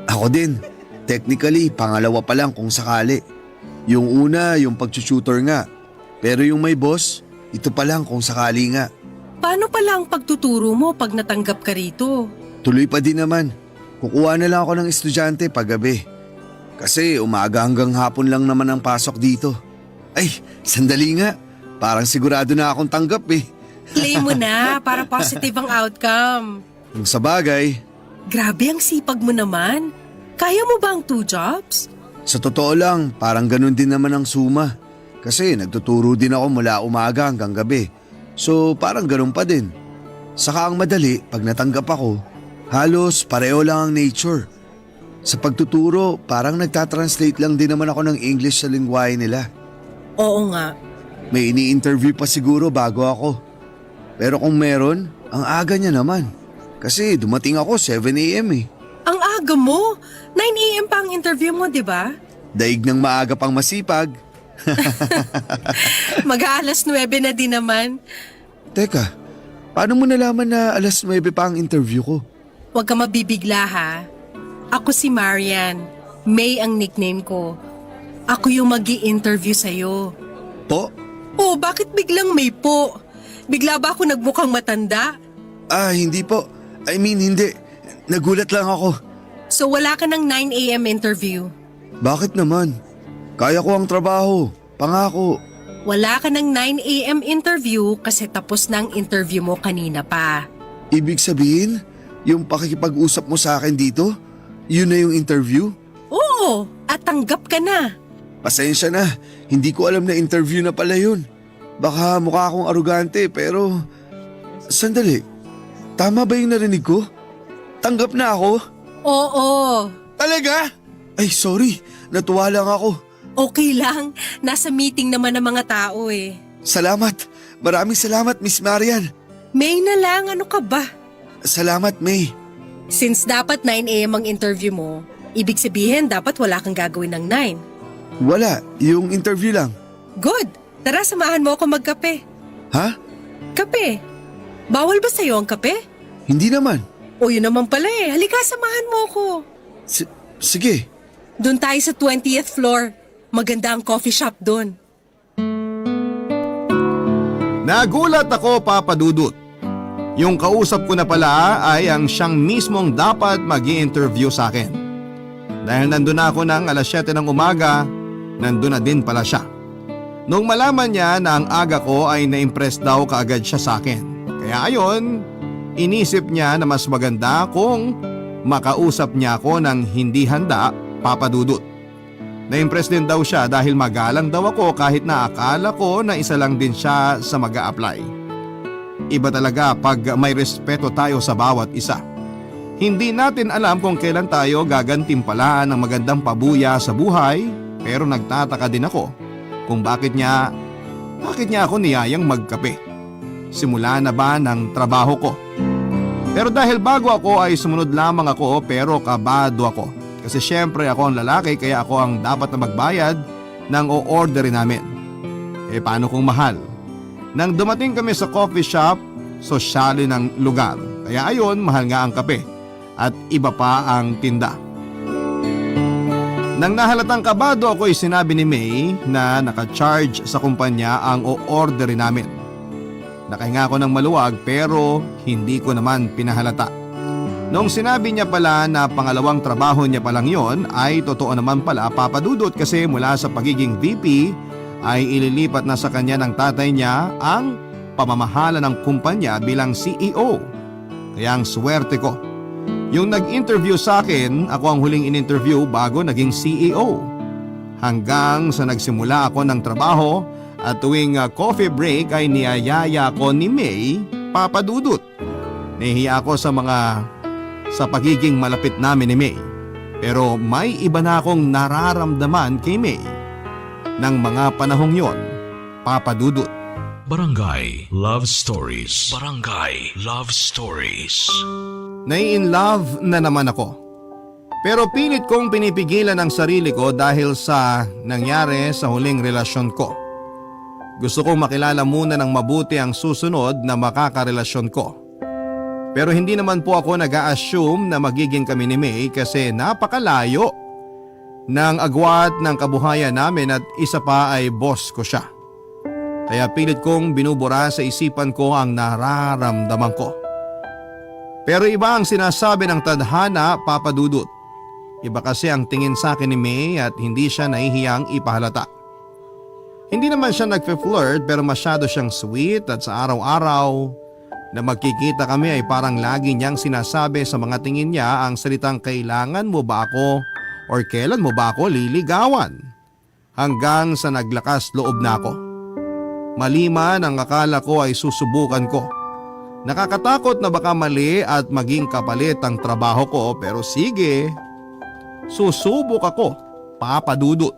Ako din. Technically, pangalawa pa lang kung sakali. Yung una, yung pag-tutor nga. Pero yung may boss, ito pa lang kung sakali nga. Paano pala ang pagtuturo mo pag natanggap ka rito? Tuloy pa din naman. Kukuha na lang ako ng estudyante paggabi. Kasi umaga hanggang hapon lang naman ang pasok dito. Ay, sandali nga. Parang sigurado na akong tanggap eh. Claim mo na para positive ang outcome. Kung sa bagay, Grabe ang sipag mo naman. Kaya mo ba ang 2 jobs? sa totoo lang, parang ganun din naman ang suma. Kasi nagtuturo din ako mula umaga hanggang gabi. So parang ganun pa din. Saka ang madali, pag natanggap ako, halos pareho lang ang nature. Sa pagtuturo, parang nagtatranslate lang din naman ako ng English sa lingwahe nila. Oo nga. May ini-interview pa siguro bago ako. Pero kung meron, ang aga niya naman. Kasi dumating ako 7 a.m. eh. Ang aga mo. 9 a.m. pa ang interview mo, di ba? Daig ng maaga pang masipag. Mag-aalas 9 na din naman. Teka, paano mo nalaman na alas 9 pa ang interview ko? Huwag ka mabibigla ha. Ako si Marian. May ang nickname ko. Ako yung magi-interview sa'yo. Po? Oh, bakit biglang may po? Bigla ba ako nagmukhang matanda? Hindi po. I mean, hindi. Nagulat lang ako. So wala ka ng 9 a.m. interview? Bakit naman? Kaya ko ang trabaho. Pangako. Wala ka ng 9 a.m. interview kasi tapos na ang interview mo kanina pa. Ibig sabihin, yung pakikipag-usap mo sa akin dito, yun na yung interview? Oo, at tanggap ka na. Pasensya na, hindi ko alam na interview na pala yun. Baka mukha akong arugante pero… Sandali, tama ba yung narinig ko? Tanggap na ako? Oo, Talaga? Ay sorry, natuwa lang ako. okay lang. Nasa meeting naman ng mga tao eh. Salamat, maraming salamat Miss Marian. May na lang, ano ka ba? Salamat May. Since dapat 9 a.m. ang interview mo, ibig sabihin dapat wala kang gagawin ng 9. Wala, yung interview lang. Good! Tara, samahan mo ako magkape. Ha? Kape? Bawal ba sa'yo ang kape? Hindi naman. O yun naman pala eh. Halika, samahan mo ako. Sige. Doon tayo sa 20th floor. Maganda ang coffee shop doon. Nagulat ako, Papa Dudut. Yung kausap ko na pala ay ang siyang mismong dapat mag-i-interview sa akin. Dahil nandun na ako ng alas 7 ng umaga, nandun na din pala siya. Nung malaman niya na ang aga ko ay na-impress daw kaagad siya sa akin. Kaya ayon, inisip niya na mas maganda kung makausap niya ako ng hindi handa, Papa Dudut. Na-impress din daw siya dahil magalang daw ako kahit na akala ko na isa lang din siya sa mag-a-apply. Iba talaga pag may respeto tayo sa bawat isa. Hindi natin alam kung kailan tayo gagantimpalaan ng magandang pabuya sa buhay, pero nagtataka din ako kung bakit niya ako niyayang magkape. Simula na ba ng trabaho ko? Pero dahil bago ako ay sumunod lamang ako pero kabado ako. Kasi syempre ako ang lalaki kaya ako ang dapat na magbayad ng o-orderin namin. Paano kung mahal? Nang dumating kami sa coffee shop, sosyali ng lugar. Kaya ayon, mahal nga ang kape. At iba pa ang tinda. Nang nahalatang kabado ako ay sinabi ni May na naka-charge sa kumpanya ang o-orderin namin. Nakahinga ako ng maluwag pero hindi ko naman pinahalata. Noong sinabi niya pala na pangalawang trabaho niya palang yon ay totoo naman pala, Papa Dudut, kasi mula sa pagiging VP ay ililipat na sa kanya ng tatay niya ang pamamahala ng kumpanya bilang CEO. Kaya ang swerte ko. Yung nag-interview sa akin, ako ang huling in-interview bago naging CEO. Hanggang sa nagsimula ako ng trabaho at tuwing coffee break ay niyayaya ko ni May, Papa Dudut. Nahihiya ako sa pagiging malapit namin ni May. Pero may iba na akong nararamdaman kay May. Nang mga panahong yon, Papa Dudut. Barangay Love Stories. Barangay Love Stories. Nai-in-love na naman ako. Pero pilit kong pinipigilan ang sarili ko dahil sa nangyari sa huling relasyon ko. Gusto kong makilala muna ng mabuti ang susunod na makakarelasyon ko. Pero hindi naman po ako nag-a-assume na magiging kami ni May kasi napakalayo ng agwat ng kabuhayan namin at isa pa ay boss ko siya. Kaya pilit kong binubura sa isipan ko ang nararamdaman ko. Pero iba ang sinasabi ng tadhana, Papa Dudut. Iba kasi ang tingin sa akin ni May at hindi siya nahihiyang ipahalata. Hindi naman siya nagfe-flirt pero masyado siyang sweet at sa araw-araw na magkikita kami ay parang lagi niyang sinasabi sa mga tingin niya ang salitang kailangan mo ba ako or kailan mo ba ako liligawan. Hanggang sa naglakas loob na ako. Maliman ang akala ko ay susubukan ko. Nakakatakot na baka mali at maging kapalit ang trabaho ko pero sige. Susubok ako, Papa Dudut.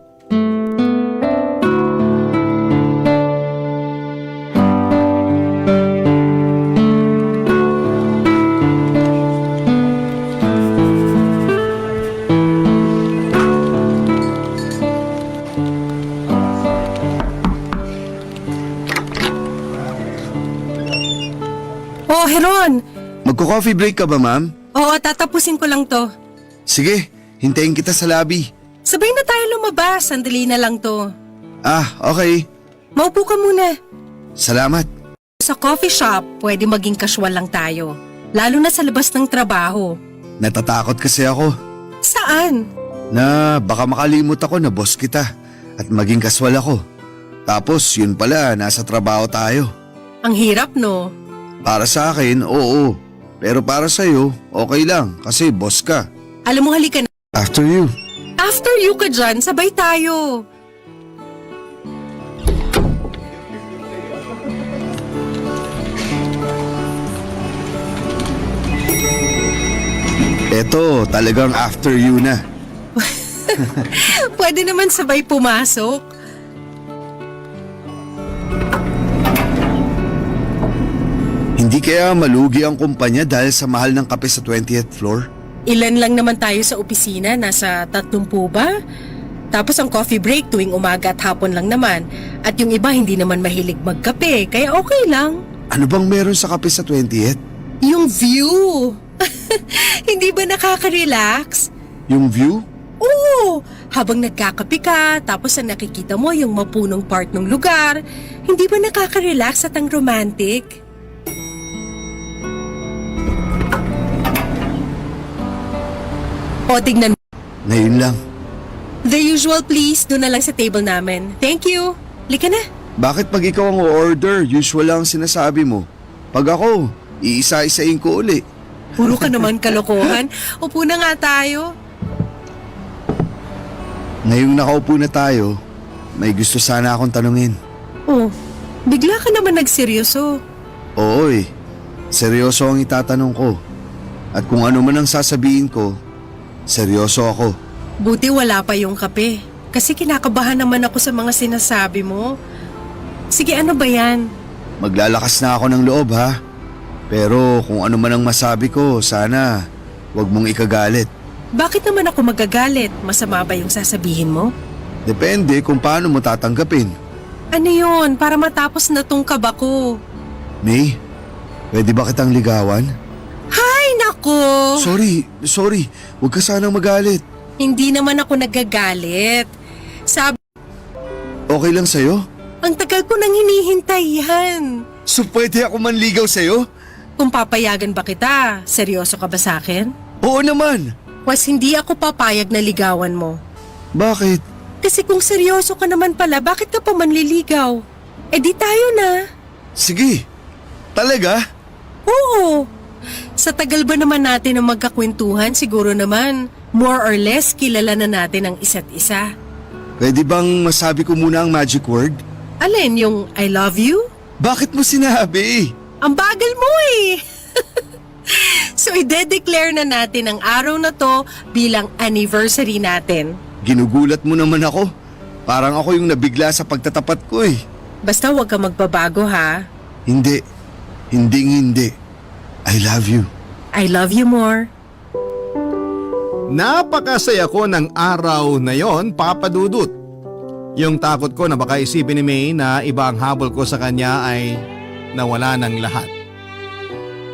Oh, Heron! Magko-coffee break ka ba, ma'am? Oo, tatapusin ko lang to. Sige, hintayin kita sa lobby. Sabay na tayo lumabas, sandali na lang to. Ah, okay. Maupo ka muna. Salamat. Sa coffee shop, pwede maging casual lang tayo. Lalo na sa labas ng trabaho. Natatakot kasi ako Saan? na baka makalimot ako na boss kita at maging kaswal ako. Tapos yun pala, nasa trabaho tayo. Ang hirap, no? Para sa akin, oo. Pero para sa'yo, okay lang kasi boss ka. Alam mo, halika na. After you. After you ka dyan, sabay tayo. Eto, talagang after you na. Pwede naman sabay pumasok. Hindi kaya malugi ang kumpanya dahil sa mahal ng kape sa 20th floor? Ilan lang naman tayo sa opisina, nasa 30 ba? Tapos ang coffee break tuwing umaga at hapon lang naman. At yung iba hindi naman mahilig magkape, kaya okay lang. Ano bang meron sa kape sa 20th? Yung view! Hindi ba nakaka-relax? Yung view? Oo! Habang nagkakape ka, tapos ang nakikita mo yung mapunong part ng lugar, hindi ba nakaka-relax at ang romantic? O, tignan mo. Ngayon lang. The usual please, doon na lang sa table namin. Thank you. Lika na. Bakit pag ikaw ang order, usual lang ang sinasabi mo? Pag ako, iisa-isain ko uli. Puro ka naman kalokohan. Upo na nga tayo. Ngayong nakaupo na tayo, may gusto sana akong tanungin. Oh, bigla ka naman nagseryoso. Oo eh, seryoso ang itatanong ko. At kung ano man ang sasabihin ko, seryoso ako. Buti wala pa yung kape. Kasi kinakabahan naman ako sa mga sinasabi mo. Sige, ano ba yan? Maglalakas na ako ng loob ha. Pero kung ano man ang masabi ko, sana wag mong ikagalit. Bakit naman ako magagalit? Masama ba yung sasabihin mo? Depende kung paano mo tatanggapin. Ano yun? Para matapos na tong kaba ko. May, pwede ba kitang ligawan? Ay, nako! Sorry. Huwag ka sanang magalit. Hindi naman ako nagagalit. Sabi, Okay lang sa'yo? ang tagal ko nang hinihintay yan. So pwede ako manligaw sa'yo? Kung papayagan ba kita, seryoso ka ba sa akin? Oo naman. Was hindi ako papayag na ligawan mo. Bakit? Kasi kung seryoso ka naman pala, bakit ka pa manliligaw? Eh di tayo na. Sige, talaga? Oo. Sa tagal ba naman natin ang magkakwentuhan, siguro naman, more or less kilala na natin ang isa't isa. Pwede bang masabi ko muna ang magic word? Alin, yung I love you? Bakit mo sinabi? Ang bagal mo eh! So ide-declare na natin ang araw na to bilang anniversary natin. Ginugulat mo naman ako. Parang ako yung nabigla sa pagtatapat ko eh. Basta huwag ka magbabago ha. Hindi. Hindi. I love you. I love you more. Napakasaya ko ng araw na yon, Papa Dudut. Yung takot ko na baka isipin ni May na iba ang habol ko sa kanya ay nawala ng lahat.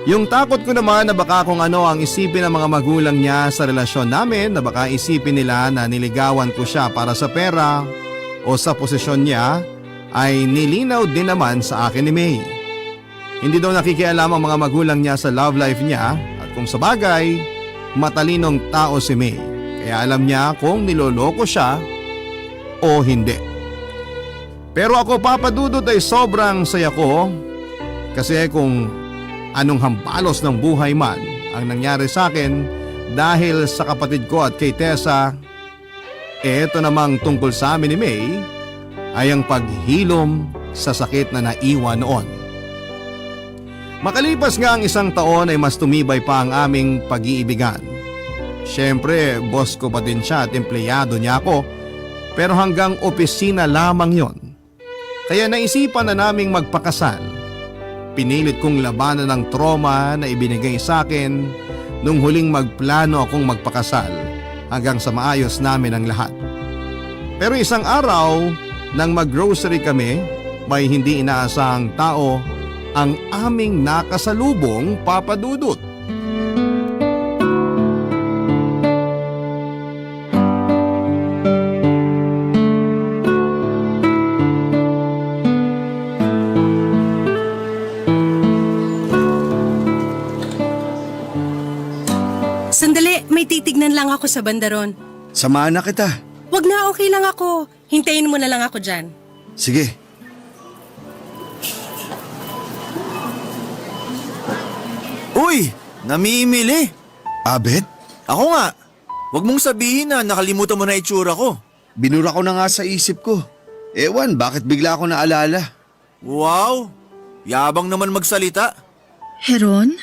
Yung takot ko naman na baka kung ano ang isipin ng mga magulang niya sa relasyon namin, na baka isipin nila na niligawan ko siya para sa pera o sa posisyon niya, ay nilinaw din naman sa akin ni May. Hindi daw nakikialam ang mga magulang niya sa love life niya, at kung sa bagay, matalinong tao si May. Kaya alam niya kung niloloko siya o hindi. Pero ako, Papa Dudut, ay sobrang saya ko kasi kung anong hambalos ng buhay man ang nangyari sa akin dahil sa kapatid ko at kay Tessa, eto namang tungkol sa amin ni May ay ang paghilom sa sakit na naiwan noon. Makalipas nga ang isang taon ay mas tumibay pa ang aming pag-iibigan. Siyempre, boss ko pa din siya at empleyado niya ako, pero hanggang opisina lamang yon. Kaya naisipan na naming magpakasal. Pinilit kong labanan ng trauma na ibinigay sa akin nung huling magplano akong magpakasal hanggang sa maayos namin ang lahat. Pero isang araw, nang mag-grocery kami, may hindi inaasahang tao ang aming nakasalubong, Papa Dudut. Sandali, may titignan lang ako sa bandaron. Samahan na kita. Wag na, okay lang ako. Hintayin mo na lang ako dyan. Sige. Uy! Namimili! Abet? Ako nga! Huwag mong sabihin na nakalimutan mo na itsura ko. Binura ko na nga sa isip ko. Ewan, bakit bigla ako naalala? Wow! Yabang naman magsalita. Heron?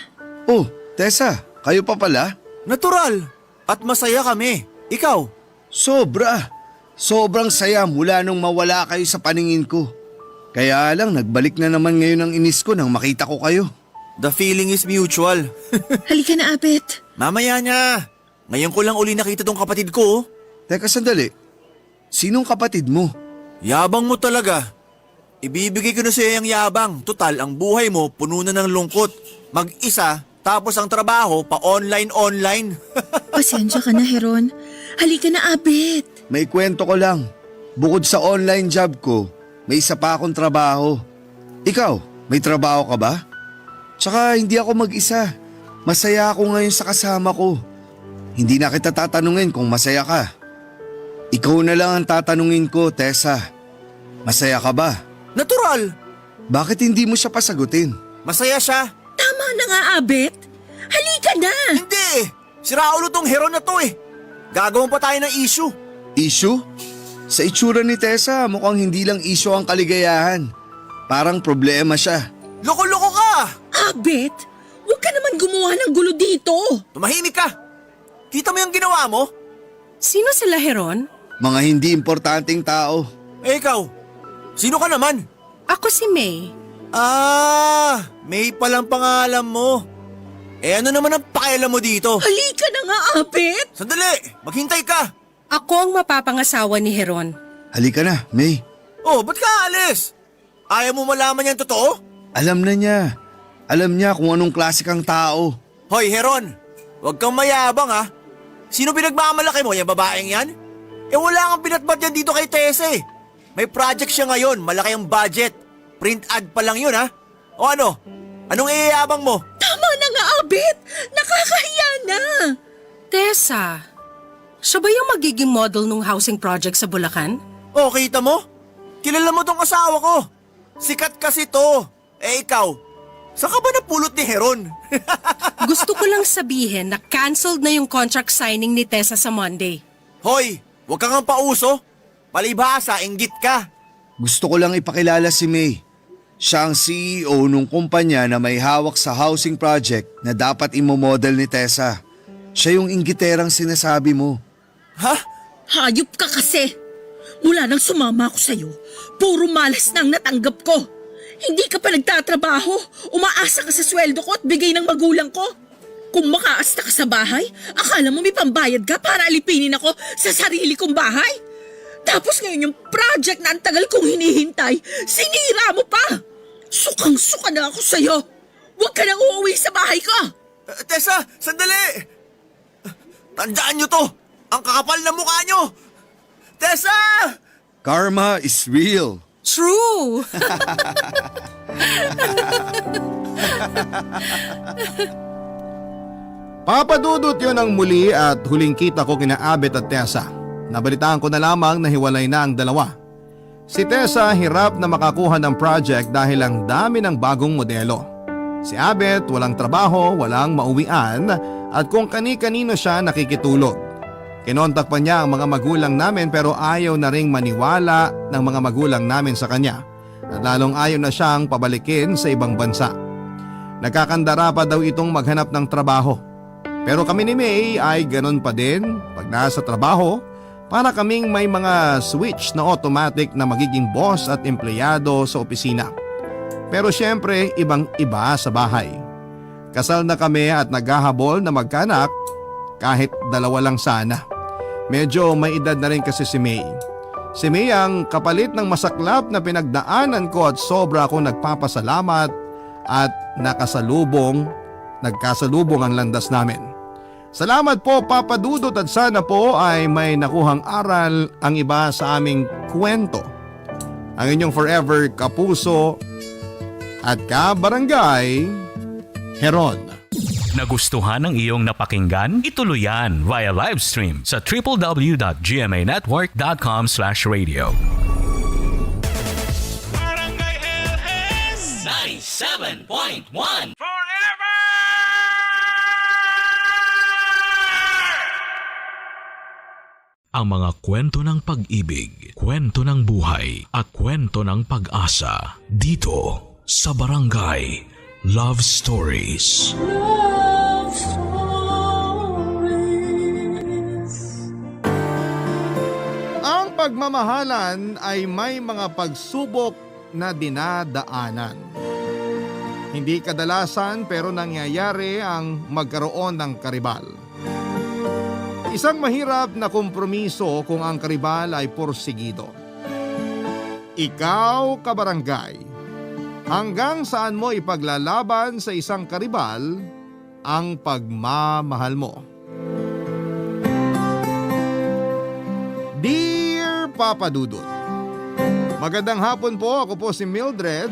Oh, Tessa, kayo pa pala? Natural! At masaya kami. Ikaw? Sobra. Sobrang saya mula nung mawala kayo sa paningin ko. Kaya lang, nagbalik na naman ngayon ang inis ko nang makita ko kayo. The feeling is mutual. Halika na, Abet. Mamaya niya. Ngayon ko lang uli nakita tong kapatid ko. Teka sandali, sinong kapatid mo? Yabang mo talaga. Ibibigay ko na sa'yo yung yabang. Total, ang buhay mo puno na ng lungkot. Mag-isa, tapos ang trabaho pa online. Pasensya ka na, Heron. Halika na, Abet. May kwento ko lang. Bukod sa online job ko, may isa pa akong trabaho. Ikaw, may trabaho ka ba? Tsaka hindi ako mag-isa. Masaya ako ngayon sa kasama ko. Hindi na kita tatanungin kung masaya ka. Ikaw na lang ang tatanungin ko, Tessa. Masaya ka ba? Natural! Bakit hindi mo siya pasagutin? Masaya siya. Tama na nga, Abet. Halika na. Hindi! Sira ulo tong hero na to eh. Gagawin pa tayo ng issue. Issue? Sa itsura ni Tessa, mukhang hindi lang issue ang kaligayahan. Parang problema siya. Loko-loko ka! Abet, huwag ka naman gumawa ng gulo dito. Tumahimik ka! Kita mo yung ginawa mo? Sino sila, Heron? Mga hindi importanteng tao. Eh ikaw, sino ka naman? Ako si May. May palang pangalan mo. Eh ano naman ang pakialam mo dito? Halika na nga, Abet. Sandali, maghintay ka. Ako ang mapapangasawa ni Heron. Halika na, May. Oh, ba't ka alis? Ayaw mo malaman yan totoo? Alam na niya. Alam niya kung anong klase kang tao. Hoy, Heron, huwag kang mayabang ha. Sino pinagmamalaki mo, yung babaeng yan? Eh wala kang pinatbat yan dito kay Tessa eh. May project siya ngayon, malaki ang budget. Print ad pa lang yun ha. O ano? Anong iyayabang mo? Tama na nga, Abet. Nakakahiya na. Tessa, Siya ba yung magiging model ng housing project sa Bulacan? Oh, kita mo? Kilala mo tong asawa ko. Sikat kasi to. Eh ikaw, saan ka ba napulot ni Heron? Gusto ko lang sabihin na canceled na yung contract signing ni Tessa sa Monday. Hoy, huwag kang pauso. Palibhasa, inggit ka. Gusto ko lang ipakilala si May. Siya ang CEO nung kumpanya na may hawak sa housing project na dapat imomodel ni Tessa. Siya yung inggiterang sinasabi mo. Ha? Hayop ka kasi. Mula nang sumama ako sa'yo, puro malas na ang natanggap ko. Hindi ka pa nagtatrabaho, umaasa ka sa sweldo ko at bigay ng magulang ko. Kung makaasta ka sa bahay, akala mo may pambayad ka para alipinin ako sa sarili kong bahay? Tapos ngayon yung project na ang tagal kong hinihintay, sinira mo pa! Sukang-suka na ako sa'yo! Huwag ka nang uuwi sa bahay ko! Tessa, sandali! Tandaan nyo to! Ang kakapal na mukha nyo! Tessa! Karma is real. True! Papadudot yun ang muli at huling kita ko kina Abet at Tessa. Nabalitaan ko na lamang na hiwalay na ang dalawa. Si Tessa hirap na makakuha ng project dahil ang dami ng bagong modelo. Si Abet walang trabaho, walang mauwian at kung kani-kanino siya nakikitulog. Kinontak pa niya ang mga magulang namin pero ayaw na ring maniwala ng mga magulang namin sa kanya. At lalong ayaw na siyang pabalikin sa ibang bansa. Nagkakandara pa daw itong maghanap ng trabaho. Pero kami ni May ay ganun pa din pag nasa trabaho para kaming may mga switch na automatic na magiging boss at empleyado sa opisina. Pero syempre ibang iba sa bahay. Kasal na kami at naghahabol na magkanak kahit dalawa lang sana. Medyo may edad na rin kasi si May. Si May ang kapalit ng masaklap na pinagdaanan ko at sobra akong nagpapasalamat at nagkasalubong ang landas namin. Salamat po Papa Dudut at sana po ay may nakuhang aral ang iba sa aming kwento. Ang inyong forever kapuso at kabarangay, Heron. Nagustuhan ng iyong napakinggan? Ituloy yan via live stream sa www.gmanetwork.com/radio. Barangay LS 97.1 Forever! Ang mga kwento ng pag-ibig, kwento ng buhay at kwento ng pag-asa dito sa Barangay Love Stories. Love Stories. Ang pagmamahalan ay may mga pagsubok na dinadaanan. Hindi kadalasan pero nangyayari ang magkaroon ng karibal. Isang mahirap na kompromiso kung ang karibal ay porsigido. Ikaw, kabarangay, hanggang saan mo ipaglalaban sa isang karibal ang pagmamahal mo? Dear Papa Dudut, magandang hapon po. Ako po si Mildred.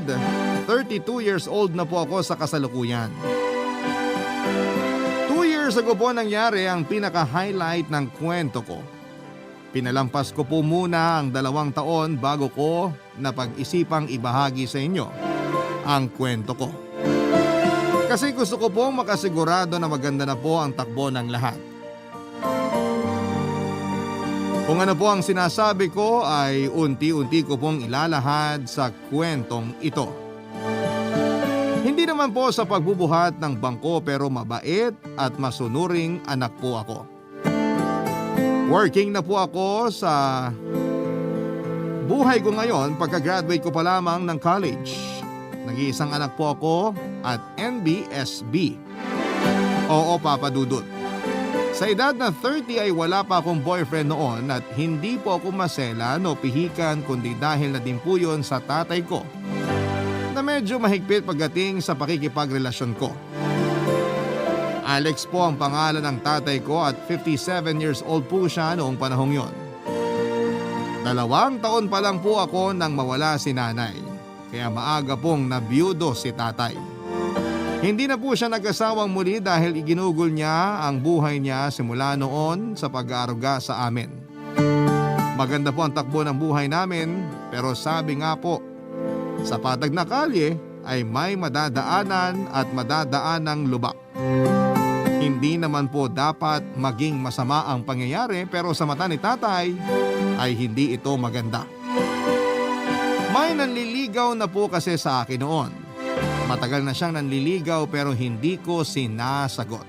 32 years old na po ako sa kasalukuyan. 2 years ago po nangyari ang pinaka-highlight ng kwento ko. Pinalampas ko po muna ang 2 taon bago ko napag-isipang ibahagi sa inyo ang kwento ko. Kasi gusto ko pong makasigurado na maganda na po ang takbo ng lahat. Kung ano po ang sinasabi ko ay unti-unti ko pong ilalahad sa kwentong ito. Hindi naman po sa pagbubuhat ng bangko pero mabait at masunuring anak po ako. Working na po ako sa buhay ko ngayon pagka-graduate ko pa lamang ng college. Nag-iisang anak po ako at NBSB. Oo, Papa Dudut. Sa edad na 30 ay wala pa akong boyfriend noon at hindi po ako maselan o pihikan kundi dahil na din po yun sa tatay ko na medyo mahigpit pagdating sa pakikipagrelasyon ko. Alex po ang pangalan ng tatay ko at 57 years old po siya noong panahong yon. 2 taon pa lang po ako nang mawala si nanay, kaya maaga pong nabiyudo si tatay. Hindi na po siya nag-asawang muli dahil iginugol niya ang buhay niya simula noon sa pag-aaruga sa amin. Maganda po ang takbo ng buhay namin pero sabi nga po, sa patag na kalye ay may madadaanan at madadaanang lubak. Hindi naman po dapat maging masama ang pangyayari pero sa mata ni tatay ay hindi ito maganda. May nanliligaw na po kasi sa akin noon. Matagal na siyang nanliligaw pero hindi ko sinasagot.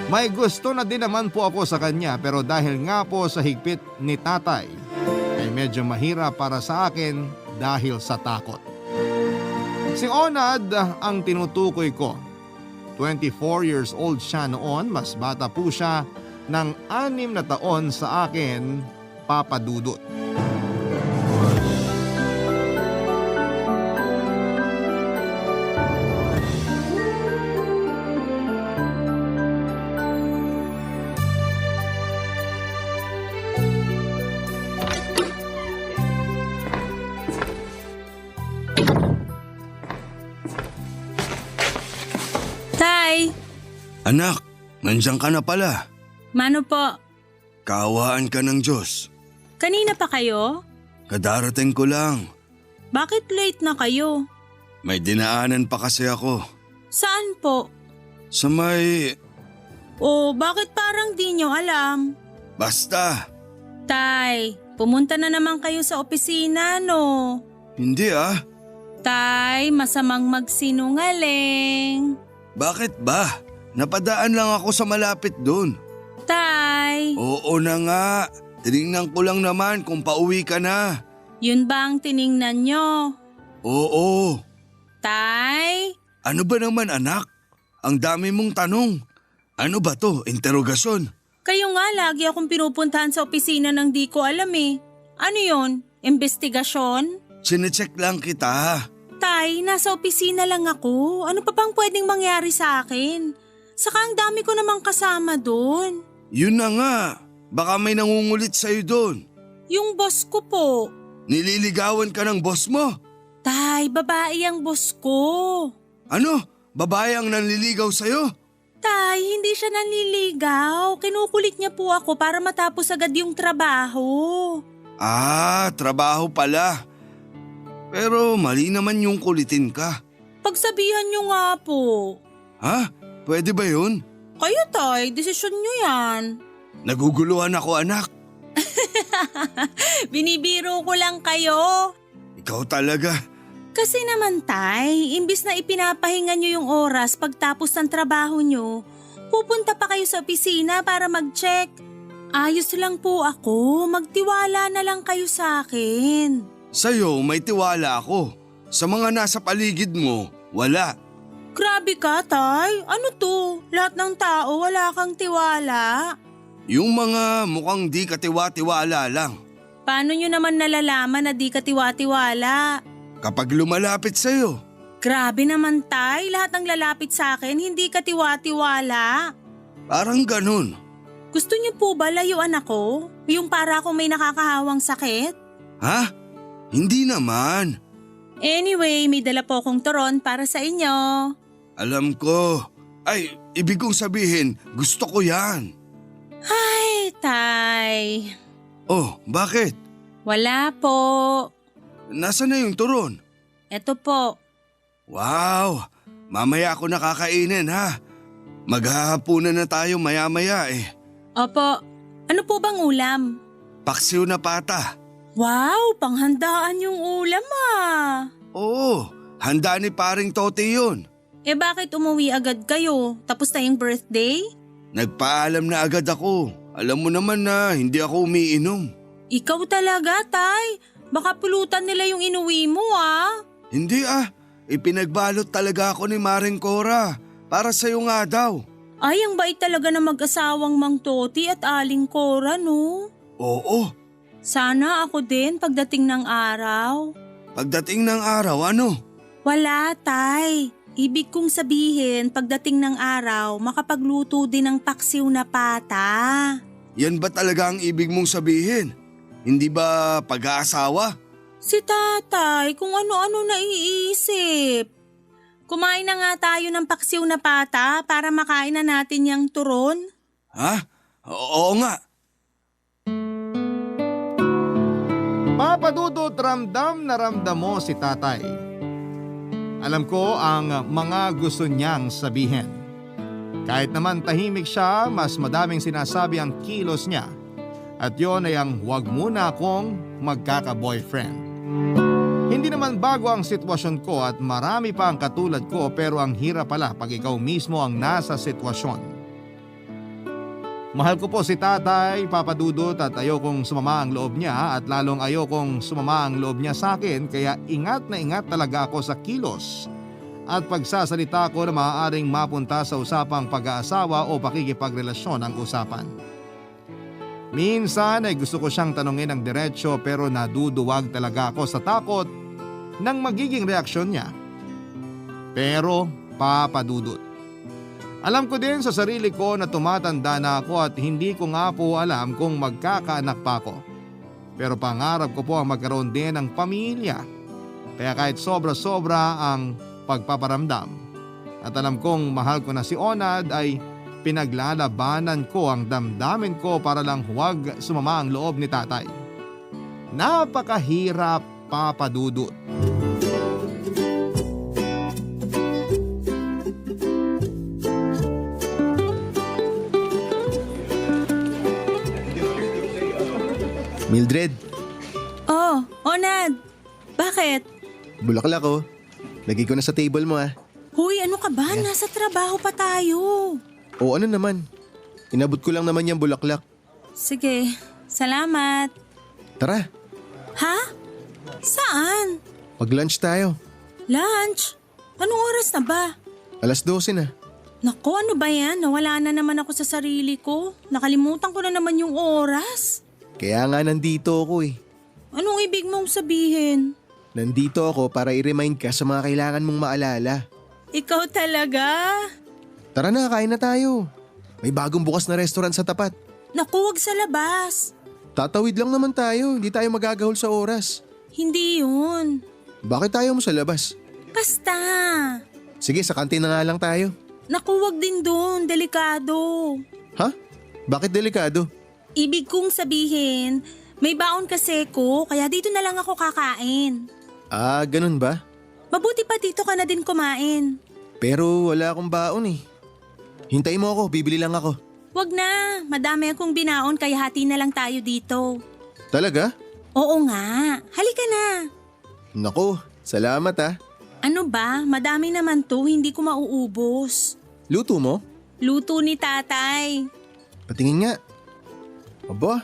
May gusto na din naman po ako sa kanya pero dahil nga po sa higpit ni tatay ay medyo mahirap para sa akin dahil sa takot. Si Onad ang tinutukoy ko. 24 years old siya noon, mas bata po siya ng 6 na taon sa akin, Papa Dudut. Tay! Anak, nandiyan ka na pala. Mano po? Kaawaan ka ng Diyos. Kanina pa kayo? Kadarating ko lang. Bakit late na kayo? May dinaanan pa kasi ako. Saan po? Sa may... O bakit parang di nyo alam? Basta. Tay, pumunta na naman kayo sa opisina, no? Hindi ah. Tay, masamang magsinungaling. Bakit ba? Napadaan lang ako sa malapit doon. Tay, Oo na nga. Tinignan ko lang naman kung pauwi ka na. yun ba ang tiningnan nyo? Oo. Tay? Ano ba naman anak? Ang dami mong tanong. Ano ba to? Interogasyon? Kayo nga lagi akong pinupuntahan sa opisina ng di ko alam eh. Ano yun? Investigasyon? Sinecheck lang kita. Tay, nasa opisina lang ako. Ano pa bang pwedeng mangyari sa akin? Saka ang dami ko namang kasama doon. Yun na nga. Baka may nangungulit sa'yo doon. Yung boss ko po. Nililigawan ka ng boss mo? Tay, babae ang boss ko. Ano? Babae ang nanliligaw sa'yo? Tay, hindi siya nanliligaw. Kinukulit niya po ako para matapos agad yung trabaho. Ah, trabaho pala. Pero mali naman yung kulitin ka. Pagsabihan niyo nga po. Ha? Pwede ba yun? Kayo tay, desisyon niyo yan. Naguguluhan ako anak. Binibiro ko lang kayo. Ikaw talaga. Kasi naman tay, imbis na ipinapahinga niyo yung oras pagtapos ng trabaho niyo, pupunta pa kayo sa opisina para mag-check. Ayos lang po ako, magtiwala na lang kayo sa akin. Sa'yo may tiwala ako. Sa mga nasa paligid mo, wala. Grabe ka tay, ano to? Lahat ng tao wala kang tiwala. Yung mga mukhang di katiwa-tiwala lang. Paano nyo naman nalalaman na di ka tiwa-tiwala? Kapag lumalapit sa'yo. Grabe naman tay, lahat ng lalapit sa akin hindi ka tiwa-tiwala. Parang ganun. Gusto niyo po ba layuan ako? Yung para akong may nakakahawang sakit? Ha? Hindi naman. Anyway, may dala po akong turon para sa inyo. Alam ko. Ay, ibig kong sabihin, gusto ko yan. Ay, tay. Oh, bakit? Wala po. Nasaan na yung turon? Eto po. Wow, mamaya ako nakakainin ha. Maghahapunan na tayo maya-maya eh. Opo, ano po bang ulam? Paksiw na pata. Wow, panghandaan yung ulam ah. Oo, handa ni paring Toti yun. Eh bakit umuwi agad kayo? Tapos na yung birthday? Nagpaalam na agad ako. Alam mo naman na hindi ako umiinom. Ikaw talaga, tay. Baka pulutan nila yung inuwi mo ah. Hindi ah, ipinagbalot talaga ako ni Maring Cora. Para sa'yo nga daw. Ay, ang bait talaga na mag-asawang Mang Toti at Aling Cora, no? Oo, Sana ako din pagdating ng araw. pagdating ng araw ano? Wala, tay. Ibig kong sabihin, pagdating ng araw, makapagluto din ng paksiw na pata. Yan ba talaga ang ibig mong sabihin? Hindi ba pag-aasawa? Si tatay, kung ano-ano naiisip. Kumain na nga tayo ng paksiw na pata para makain na natin yung turon. Ha? Oo nga. Papa Dudut, ramdam na ramdam mo si tatay. Alam ko ang mga gusto niyang sabihin. Kahit naman tahimik siya, mas madaming sinasabi ang kilos niya. At yon ay ang huwag muna akong magkaka-boyfriend. Hindi naman bago ang sitwasyon ko at marami pa ang katulad ko, pero ang hirap pala pag ikaw mismo ang nasa sitwasyon. Mahal ko po si tatay, Papa Dudut, at ayokong sumama ang loob niya at lalong ayokong sumama ang loob niya sa akin, kaya ingat na ingat talaga ako sa kilos at pagsasalita ko na maaaring mapunta sa usapang pag-aasawa o pakikipagrelasyon ang usapan. Minsan ay gusto ko siyang tanungin ng diretsyo, pero naduduwag talaga ako sa takot ng magiging reaksyon niya. Pero Papa Dudut, alam ko din sa sarili ko na tumatanda na ako at hindi ko nga po alam kung magkakaanak pa ako. Pero pangarap ko po ang magkaroon din ng pamilya. Kaya kahit sobra-sobra ang pagpaparamdam at alam kong mahal ko na si Onad, ay pinaglalabanan ko ang damdamin ko para lang huwag sumama ang loob ni tatay. Napakahirap, Papa Dudut. Mildred, Oh, Onad. Bakit? bulaklak ko. Lagay ko na sa table mo ah. Huy, ano ka ba? Nasa trabaho pa tayo. O ano naman, inabot ko lang naman yung bulaklak. Sige, salamat. Tara, Ha? Saan? mag-lunch tayo. Lunch? Anong oras na ba? 12:00 na. Nako, ano ba yan? Nawala na naman ako sa sarili ko. Nakalimutan ko na naman yung oras. Kaya nga nandito ako eh. Anong ibig mong sabihin? Nandito ako para i-remind ka sa mga kailangan mong maalala. Ikaw talaga? Tara na, kain na tayo. May bagong bukas na restaurant sa tapat. Naku, wag sa labas. Tatawid lang naman tayo, hindi tayo magagahol sa oras. Hindi yun. Bakit tayo mo sa labas? Basta. Sige, sa kantin na nga lang tayo. Naku, wag din doon. Delikado. Ha? Bakit delikado? Ibig kong sabihin, may baon kasi ko, kaya dito na lang ako kakain. Ah, ganun ba? Mabuti pa dito ka na din kumain. Pero wala akong baon eh. Hintayin mo ako, bibili lang ako. Wag na, madami akong binaon kaya hati na lang tayo dito. Talaga? Oo nga, halika na. Naku, salamat ah. Ano ba, madami naman to, hindi ko mauubos. Luto mo? Luto ni tatay. Patingin nga. Aba,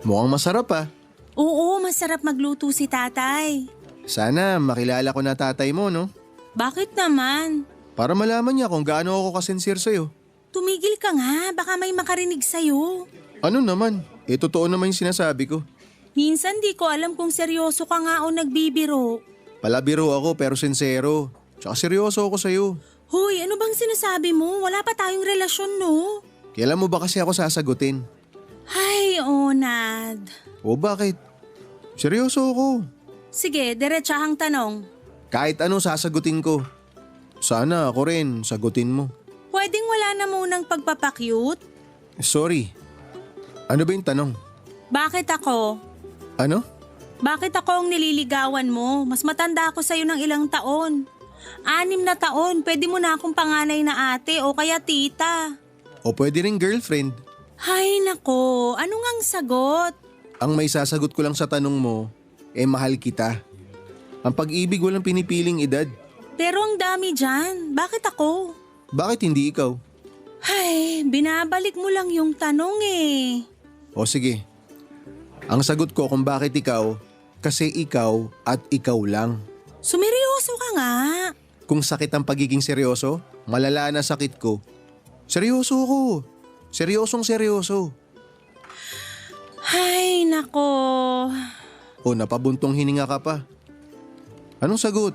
mukhang masarap ah. Oo, masarap magluto si tatay. Sana makilala ko na tatay mo, no? Bakit naman? Para malaman niya kung gaano ako kasincere sa'yo. Tumigil ka nga, baka may makarinig sa'yo. Ano naman? Totoo naman yung sinasabi ko. Minsan di ko alam kung seryoso ka nga o nagbibiro. Palabiro ako pero sincero. Tsaka seryoso ako sa'yo. Hoy, ano bang sinasabi mo? Wala pa tayong relasyon, no? Kailan mo ba kasi ako sasagutin? Ay, Onad. O bakit? Seryoso ako. Sige, diretsahang tanong. Kahit ano sasagutin ko. Sana ako rin sagutin mo. Pwedeng wala na munang pagpapakyut? Sorry. Ano ba yung tanong? Bakit ako? Ano? Bakit ako ang nililigawan mo? Mas matanda ako sa'yo ng ilang taon. 6 na taon, pwede mo na akong panganay na ate o kaya tita. O pwede rin girlfriend. Hay nako, ano ngang sagot? Ang may sasagot ko lang sa tanong mo, mahal kita. Ang pag-ibig walang pinipiling edad. Pero ang dami dyan, bakit ako? Bakit hindi ikaw? Ay, binabalik mo lang yung tanong eh. O sige. Ang sagot ko kung bakit ikaw, kasi ikaw at ikaw lang. Sumeryoso ka nga. Kung sakit ang pagiging seryoso, malala na sakit ko. Seryoso ako. Seryosong seryoso. Ay, nako. O napabuntong hininga ka pa. Anong sagot?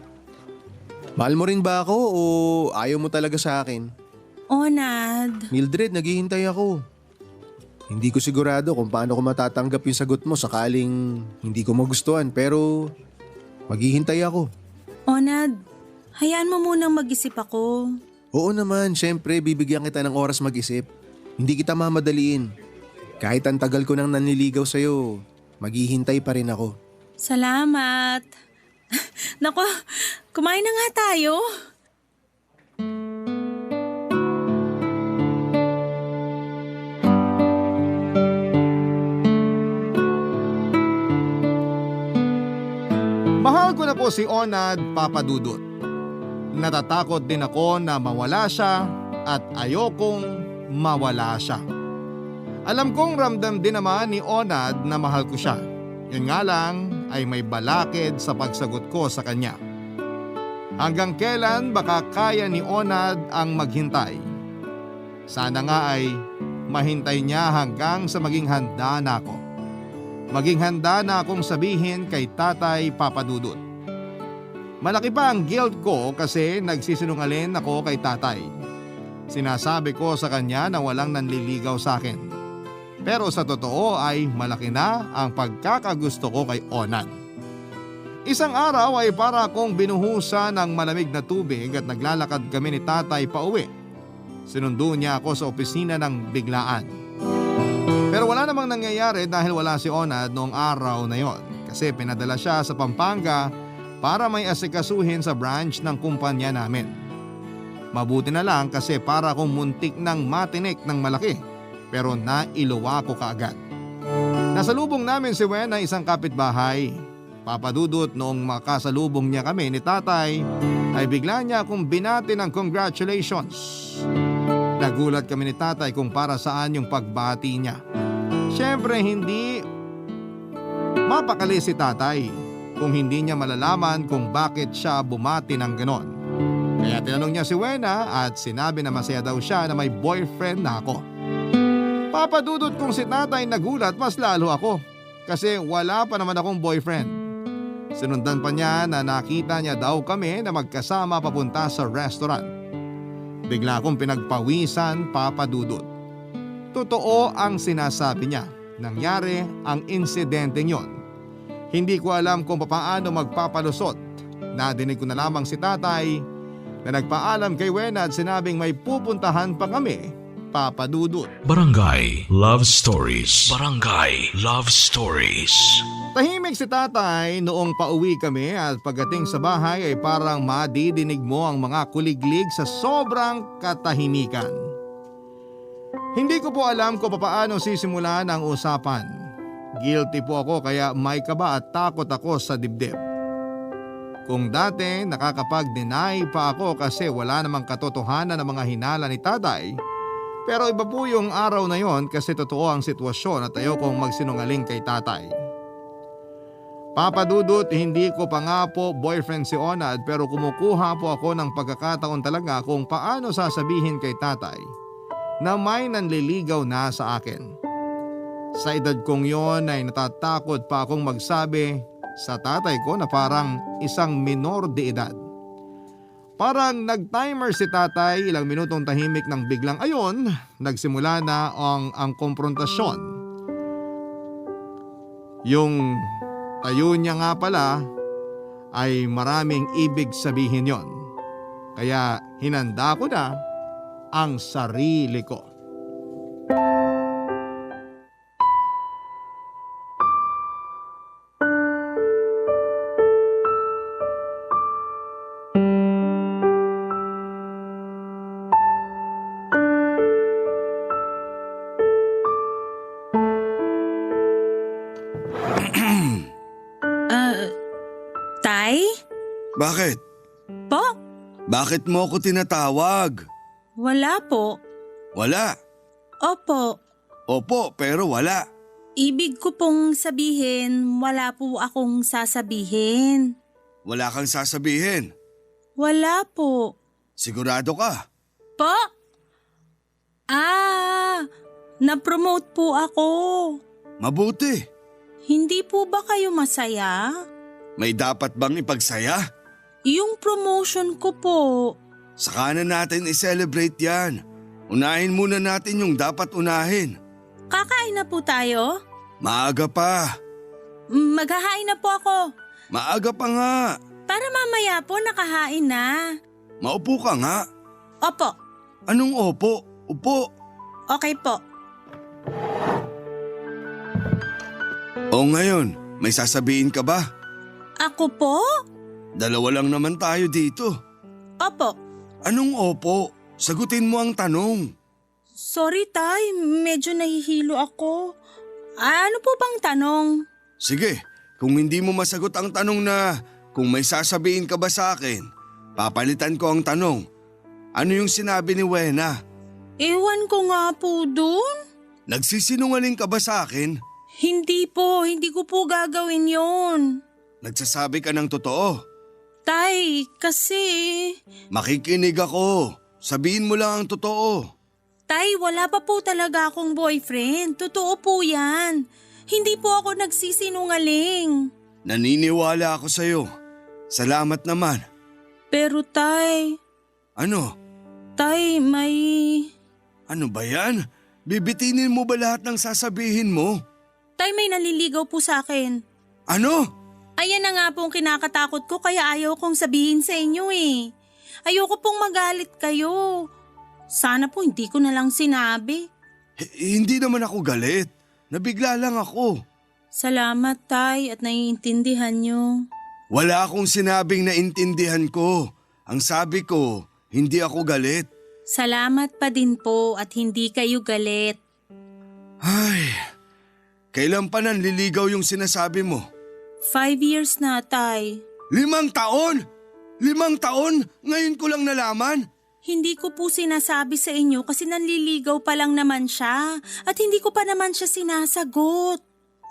Mahal mo rin ba ako o ayaw mo talaga sa akin? Onad. Mildred, naghihintay ako. Hindi ko sigurado kung paano ko matatanggap yung sagot mo sakaling hindi ko magustuhan, pero maghihintay ako. Onad, Hayaan mo munang mag-isip ako. Oo naman, syempre bibigyan kita ng oras mag-isip. Hindi kita mamadaliin. Kahit ang tagal ko nang nanliligaw sa'yo, maghihintay pa rin ako. Salamat. Nako, kumain na nga tayo. Mahal ko na po si Onad, Papa Dudut. Natatakot din ako na mawala siya at ayokong mawala siya. Alam kong ramdam din naman ni Onad na mahal ko siya. Yun nga lang ay may balakid sa pagsagot ko sa kanya. Hanggang kailan baka kaya ni Onad ang maghintay? Sana nga ay mahintay niya hanggang sa maging handa na ako. Maging handa na akong sabihin kay Tatay Papa Dudut. Malaki pa ang guilt ko kasi nagsisinungaling ako kay Tatay. Sinasabi ko sa kanya na walang nanliligaw sa akin. Pero sa totoo ay malaki na ang pagkakagusto ko kay Onad. Isang araw ay para akong binuhusan ng malamig na tubig at naglalakad kami ni Tatay pauwi. Sinundo niya ako sa opisina ng biglaan. Pero wala namang nangyayari dahil wala si Onad noong araw na yon kasi pinadala siya sa Pampanga para may asikasuhin sa branch ng kumpanya namin. Mabuti na lang kasi para akong muntik ng matinik ng malaki pero nailuwa ko kaagad. Nasalubong namin si Wen na isang kapitbahay. Papa Dudut, noong makasalubong niya kami ni Tatay ay bigla niya akong binati ng congratulations. Nagulat kami ni Tatay kung para saan yung pagbati niya. Siyempre hindi mapakali si Tatay kung hindi niya malalaman kung bakit siya bumati ng ganon. Kaya tinanong niya si Wena at sinabi na masaya daw siya na may boyfriend na ako. Papa Dudut, kung si Tatay nagulat mas lalo ako kasi wala pa naman akong boyfriend. Sinundan pa niya na nakita niya daw kami na magkasama papunta sa restaurant. Bigla akong pinagpawisan, Papa Dudut. Totoo ang sinasabi niya. Nangyari ang insidenteng yon. Hindi ko alam kung paano magpapalusot. Nadinig ko na lamang si Tatay na nagpaalam kay Wena at sinabing may pupuntahan pa kami, Papa Dudut. Barangay Love Stories. Barangay Love Stories. Tahimik si Tatay noong pauwi kami at pagdating sa bahay ay parang madidinig mo ang mga kuliglig sa sobrang katahimikan. Hindi ko po alam kung paano sisimulan ang usapan. Guilty po ako kaya may kaba at takot ako sa dibdib. Kung dati nakakapag-deny pa ako kasi wala namang katotohanan ng mga hinala ni Tatay, pero iba po yung araw na yon kasi totoo ang sitwasyon at ayokong magsinungaling kay Tatay. Papa Dudut, hindi ko pa nga po boyfriend si Onad pero kumukuha po ako ng pagkakataon talaga kung paano sasabihin kay Tatay na may nanliligaw na sa akin. Sa edad kong yon ay natatakot pa akong magsabi sa tatay ko na parang isang minor de edad. Parang nag-timer si Tatay, ilang minutong tahimik nang biglang ayon, nagsimula na ang konfrontasyon. Yung tayo niya nga pala ay maraming ibig sabihin yon. Kaya hinanda ko na ang sarili ko. Tay? Bakit? Po? Bakit mo ako tinatawag? Wala po. Wala. Opo. Opo, pero wala. Ibig ko pong sabihin, wala po akong sasabihin. Wala kang sasabihin. Wala po. Sigurado ka? Po? Na-promote po ako. Mabuti. Hindi po ba kayo masaya? May dapat bang ipagsaya? Yung promotion ko po. Saka na natin i-celebrate yan. Unahin muna natin yung dapat unahin. Kakain na po tayo? Maaga pa. Maghahain na po ako. Maaga pa nga. Para mamaya po nakahain na. Maupo ka nga. Opo, Anong opo? Upo. okay po. O ngayon, may sasabihin ka ba? Ako po? Dalawa lang naman tayo dito. Opo. Anong opo? Sagutin mo ang tanong. Sorry tay, medyo nahihilo ako. Ano po bang tanong? Sige, kung hindi mo masagot ang tanong na kung may sasabihin ka ba sa akin, papalitan ko ang tanong. Ano yung sinabi ni Wena? Ewan ko nga po dun. Nagsisinungaling ka ba sa akin? Hindi po, hindi ko po gagawin yon. Nagsasabi ka ng totoo. Tay, kasi... Makikinig ako. Sabihin mo lang ang totoo. Tay, wala pa po talaga akong boyfriend. Totoo po yan. Hindi po ako nagsisinungaling. Naniniwala ako sa'yo. Salamat naman. Pero tay, Ano? tay, may... Ano ba yan? Bibitinin mo ba lahat ng sasabihin mo? Tay, may naliligaw po sa akin. Ano? Ayan na nga pong kinakatakot ko kaya ayaw kong sabihin sa inyo eh. Ayoko pong magalit kayo. Sana po hindi ko na lang sinabi. Hindi naman ako galit. Nabigla lang ako. Salamat tay at naiintindihan nyo. Wala akong sinabing naintindihan ko. Ang sabi ko, hindi ako galit. Salamat pa din po at hindi kayo galit. Ay, kailan pa nanliligaw yung sinasabi mo? 5 years na tay. 5 taon? 5 taon? Ngayon ko lang nalaman? Hindi ko po sinasabi sa inyo kasi nanliligaw pa lang naman siya at hindi ko pa naman siya sinasagot.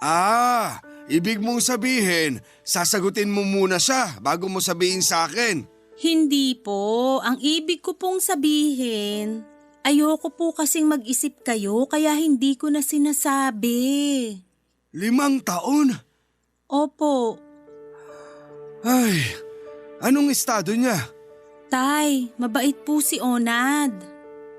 Ah, ibig mong sabihin, sasagutin mo muna siya bago mo sabihin sa akin. Hindi po. Ang ibig ko pong sabihin, ayoko po kasing mag-isip kayo kaya hindi ko na sinasabi. 5 taon? Opo. Ay, anong estado niya? Tay, mabait po si Onad.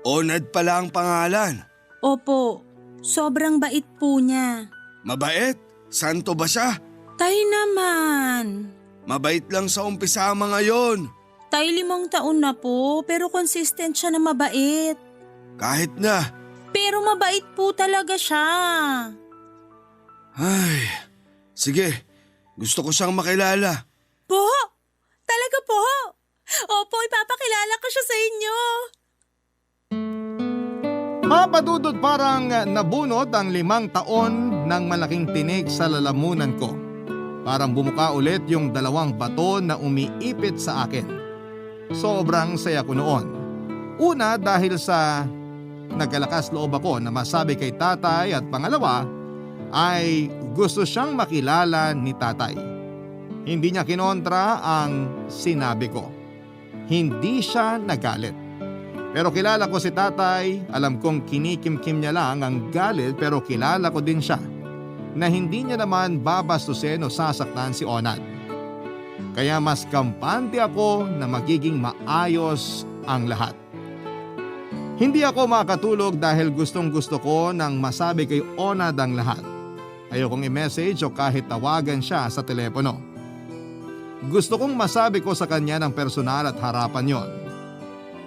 Onad pala ang pangalan. Opo, sobrang bait po niya. Mabait? Santo ba siya? Tay naman. Mabait lang sa umpisa mga yon. Tay 5 taon na po pero consistent siya na mabait. Kahit na. Pero mabait po talaga siya. Ay, sige. Gusto ko siyang makilala. Po? Talaga po? Opo, ipapakilala ko siya sa inyo. Mapadudod parang nabunot ang 5 taon ng malaking tinig sa lalamunan ko. Parang bumuka ulit yung 2 bato na umiipit sa akin. Sobrang saya ko noon. Una dahil sa nagkalakas loob ako na masabi kay tatay at pangalawa ay gusto siyang makilala ni tatay. Hindi niya kinontra ang sinabi ko. Hindi siya nagalit. Pero kilala ko si tatay, alam kong kinikimkim niya lang ang galit pero kilala ko din siya na hindi niya naman babastusin o sasaktan si Onad. Kaya mas kampante ako na magiging maayos ang lahat. Hindi ako makatulog dahil gustong gusto ko nang masabi kay Onad ang lahat. Ayokong i-message o kahit tawagan siya sa telepono. Gusto kong masabi ko sa kanya ng personal at harapan yon.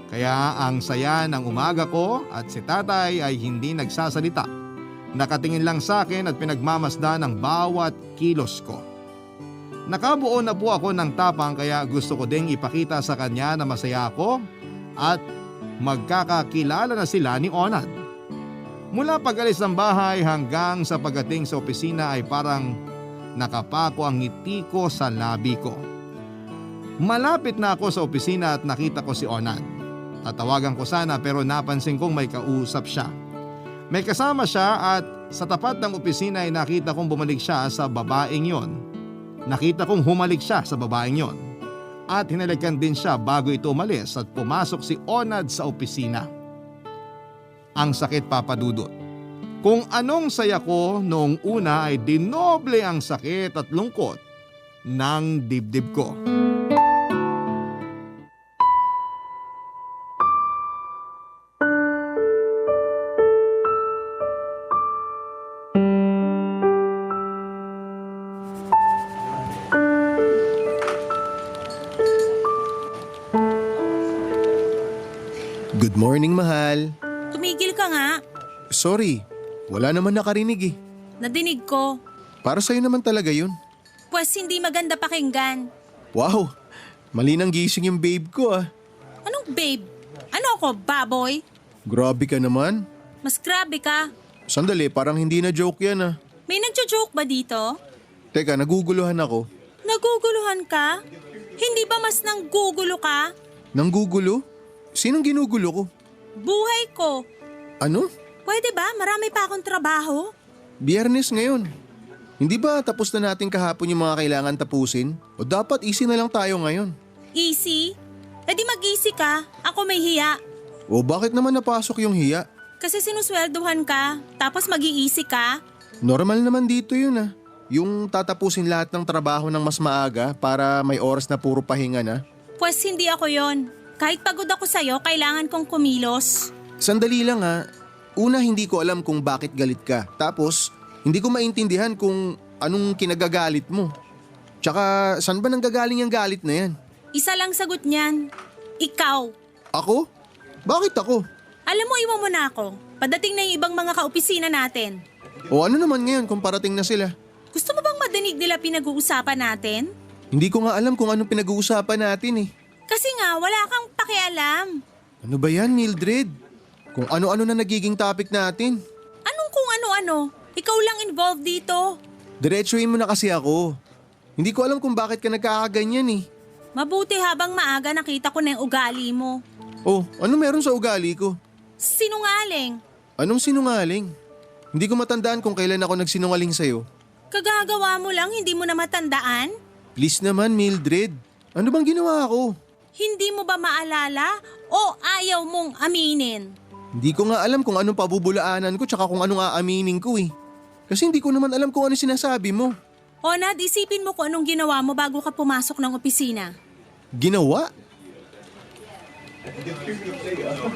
Kaya ang saya ng umaga ko at si tatay ay hindi nagsasalita. Nakatingin lang sa akin at pinagmamasdan ang bawat kilos ko. Nakabuo na po ako ng tapang kaya gusto ko ding ipakita sa kanya na masaya ako at magkakakilala na sila ni Onad. Mula pag-alis ng bahay hanggang sa pagdating sa opisina ay parang nakapako ang ngiti ko sa labi ko. Malapit na ako sa opisina at nakita ko si Onad. Tatawagan ko sana pero napansin kong may kausap siya. May kasama siya at sa tapat ng opisina ay nakita kong bumalik siya sa babaeng yon. Nakita kong humalik siya sa babaeng yon. At hinalikan din siya bago ito umalis at pumasok si Onad sa opisina. Ang sakit papadudot. Kung anong saya ko noong una ay dinoble ang sakit at lungkot ng dibdib ko. Morning, mahal. Tumigil ka nga. Sorry, wala naman nakarinig eh. Nadinig ko. Para sa'yo naman talaga yun. Pwes hindi maganda pakinggan. Wow, mali nang gising yung babe ko ah. Anong babe? Ano ako, baboy? Grabe ka naman. Mas grabe ka. Sandali, parang hindi na joke yan ah. May nagjo-joke ba dito? Teka, naguguluhan ako. Naguguluhan ka? Hindi ba mas nanggugulo ka? Nanggugulo? Sinong ginugulo ko? Buhay ko. Ano? Pwede ba? Marami pa akong trabaho. Biyernes ngayon. Hindi ba tapos na natin kahapon yung mga kailangan tapusin? O dapat easy na lang tayo ngayon? Easy? E di mag-easy ka. Ako may hiya. O bakit naman napasok yung hiya? Kasi sinusweldohan ka, tapos mag-i-easy ka. Normal naman dito yun ah. Yung tatapusin lahat ng trabaho ng mas maaga para may oras na puro pahinga na. Pwes hindi ako yon. Kahit pagod ako sa'yo, kailangan kong kumilos. Sandali lang ha. Una, hindi ko alam kung bakit galit ka. Tapos, hindi ko maintindihan kung anong kinagagalit mo. Tsaka, saan ba nanggagaling yung galit na yan? Isa lang sagot niyan. Ikaw. Ako? Bakit ako? Alam mo, iwan mo na ako. Padating na yung ibang mga kaopisina natin. O ano naman ngayon kung parating na sila? Gusto mo bang madinig nila pinag-uusapan natin? Hindi ko nga alam kung anong pinag-uusapan natin eh. Kasi nga, wala kang pakialam. Ano ba yan, Mildred? Kung ano-ano na nagiging topic natin. Anong kung ano-ano? Ikaw lang involved dito. Diretsuhin mo na kasi ako. Hindi ko alam kung bakit ka nagkakaganyan eh. Mabuti habang maaga nakita ko na yung ugali mo. Oh, ano meron sa ugali ko? Sinungaling. Anong sinungaling? Hindi ko matandaan kung kailan ako nagsinungaling sa'yo. Kagagawa mo lang, hindi mo na matandaan? Please naman, Mildred. Ano bang ginawa ko? Hindi mo ba maalala o ayaw mong aminin? Hindi ko nga alam kung anong pabubulaanan ko tsaka kung anong aaminin ko eh. Kasi hindi ko naman alam kung ano sinasabi mo. Onad, isipin mo kung anong ginawa mo bago ka pumasok ng opisina. Ginawa?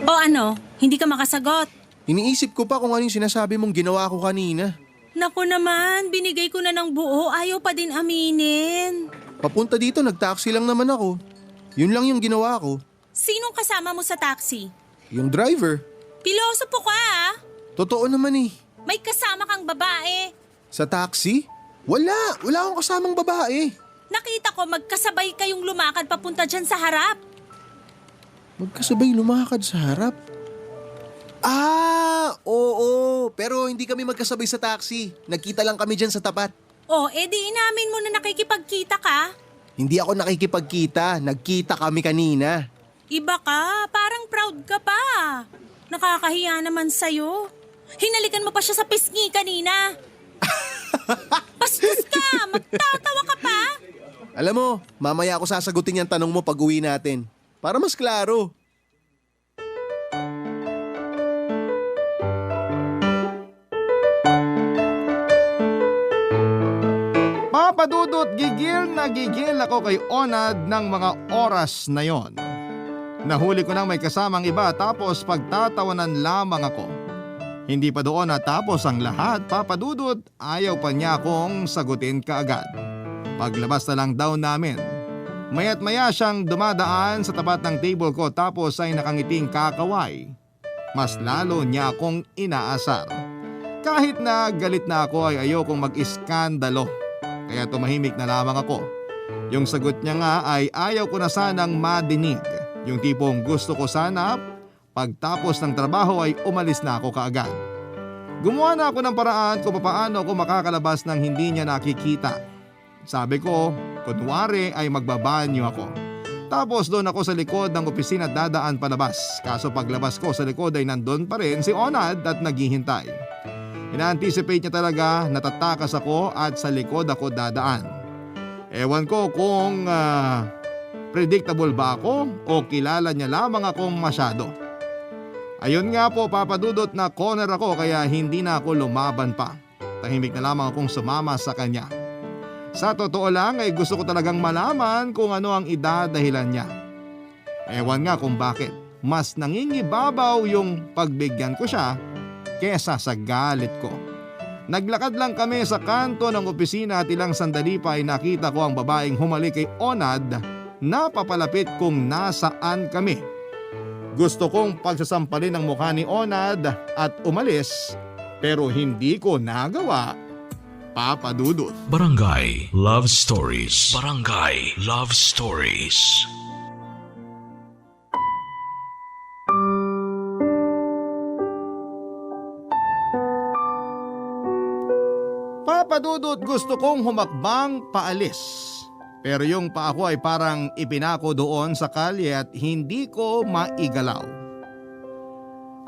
O ano, hindi ka makasagot? Iniisip ko pa kung anong sinasabi mong ginawa ko kanina. Naku naman, binigay ko na ng buo, ayaw pa din aminin. Papunta dito, nag-taxi lang naman ako. Yun lang yung ginawa ko. Sinong kasama mo sa taxi? Yung driver. Pilosopo ka ah. Totoo naman eh. May kasama kang babae. Sa taxi? Wala akong kasamang babae. Nakita ko magkasabay kayong lumakad papunta dyan sa harap. Magkasabay lumakad sa harap? Ah, oo. Pero hindi kami magkasabay sa taxi. Nagkita lang kami dyan sa tapat. O, edi inamin mo na nakikipagkita ka. Hindi ako nakikipagkita. Nagkita kami kanina. Iba ka, parang proud ka pa. Nakakahiya naman sa'yo. Hinalikan mo pa siya sa pisngi kanina. Bastos ka, magtatawa ka pa. Alam mo, mamaya ako sasagutin yung tanong mo pag uwi natin. Para mas klaro. Papadudot, gigil na gigil ako kay Onad ng mga oras na yon. Nahuli ko nang may kasamang iba tapos pagtatawanan lamang ako. Hindi pa doon natapos ang lahat, Papadudot, ayaw pa niya akong sagutin kaagad. Paglabas na lang daw namin. Maya't maya siyang dumadaan sa tapat ng table ko tapos ay nakangiting kakaway. Mas lalo niya akong inaasar. Kahit na galit na ako ay ayokong mag-iskandalo. Kaya tumahimik na lamang ako. Yung sagot niya nga ay ayaw ko na sanang madinig. Yung tipong gusto ko sana pagtapos ng trabaho ay umalis na ako kaagad. Gumawa na ako ng paraan kung paano ako makakalabas ng hindi niya nakikita. Sabi ko, kunwari ay magbabanyo ako. Tapos doon ako sa likod ng opisina at dadaan palabas. Kaso paglabas ko sa likod ay nandun pa rin si Onad at naghihintay. Ina-anticipate niya talaga, natatakas ako at sa likod ako dadaan. Ewan ko kung predictable ba ako o kilala niya lamang akong masyado. Ayun nga po, Papadudot, na corner ako kaya hindi na ako lumaban pa. Tahimik na lamang akong sumama sa kanya. Sa totoo lang ay gusto ko talagang malaman kung ano ang idadahilan niya. Ewan nga kung bakit. Mas nangingibabaw yung pagbigyan ko siya kesa sa galit ko. Naglakad lang kami sa kanto ng opisina at ilang sandali pa ay nakita ko ang babaeng humalik kay Onad na papalapit kung nasaan kami. Gusto kong pagsasampalin ang mukha ni Onad at umalis pero hindi ko nagawa. Papa Dudut. Barangay Love Stories. Barangay Love Stories. Papa Dudut, gusto kong humakbang paalis. Pero yung paa ko ay parang ipinako doon sa kalye at hindi ko maigalaw.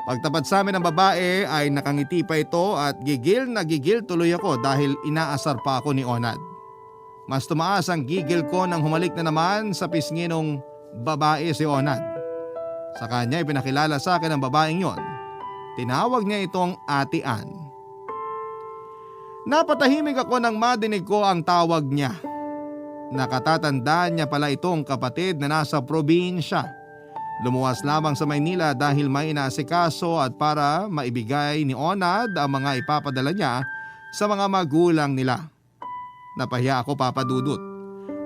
Pagtapat sa amin ng babae ay nakangiti pa ito at gigil na gigil tuloy ako dahil inaasar pa ako ni Onad. Mas tumaas ang gigil ko nang humalik na naman sa pisngi ng babae si Onad. Sa kanya ipinakilala sa akin ang babaeng yon. Tinawag niya itong Ate Ann. Napatahimik ako nang madinig ko ang tawag niya. Nakatatandaan niya pala itong kapatid na nasa probinsya. Lumuwas lamang sa Maynila dahil may inaasikaso at para maibigay ni Onad ang mga ipapadala niya sa mga magulang nila. Napahiya ako, Papa Dudut.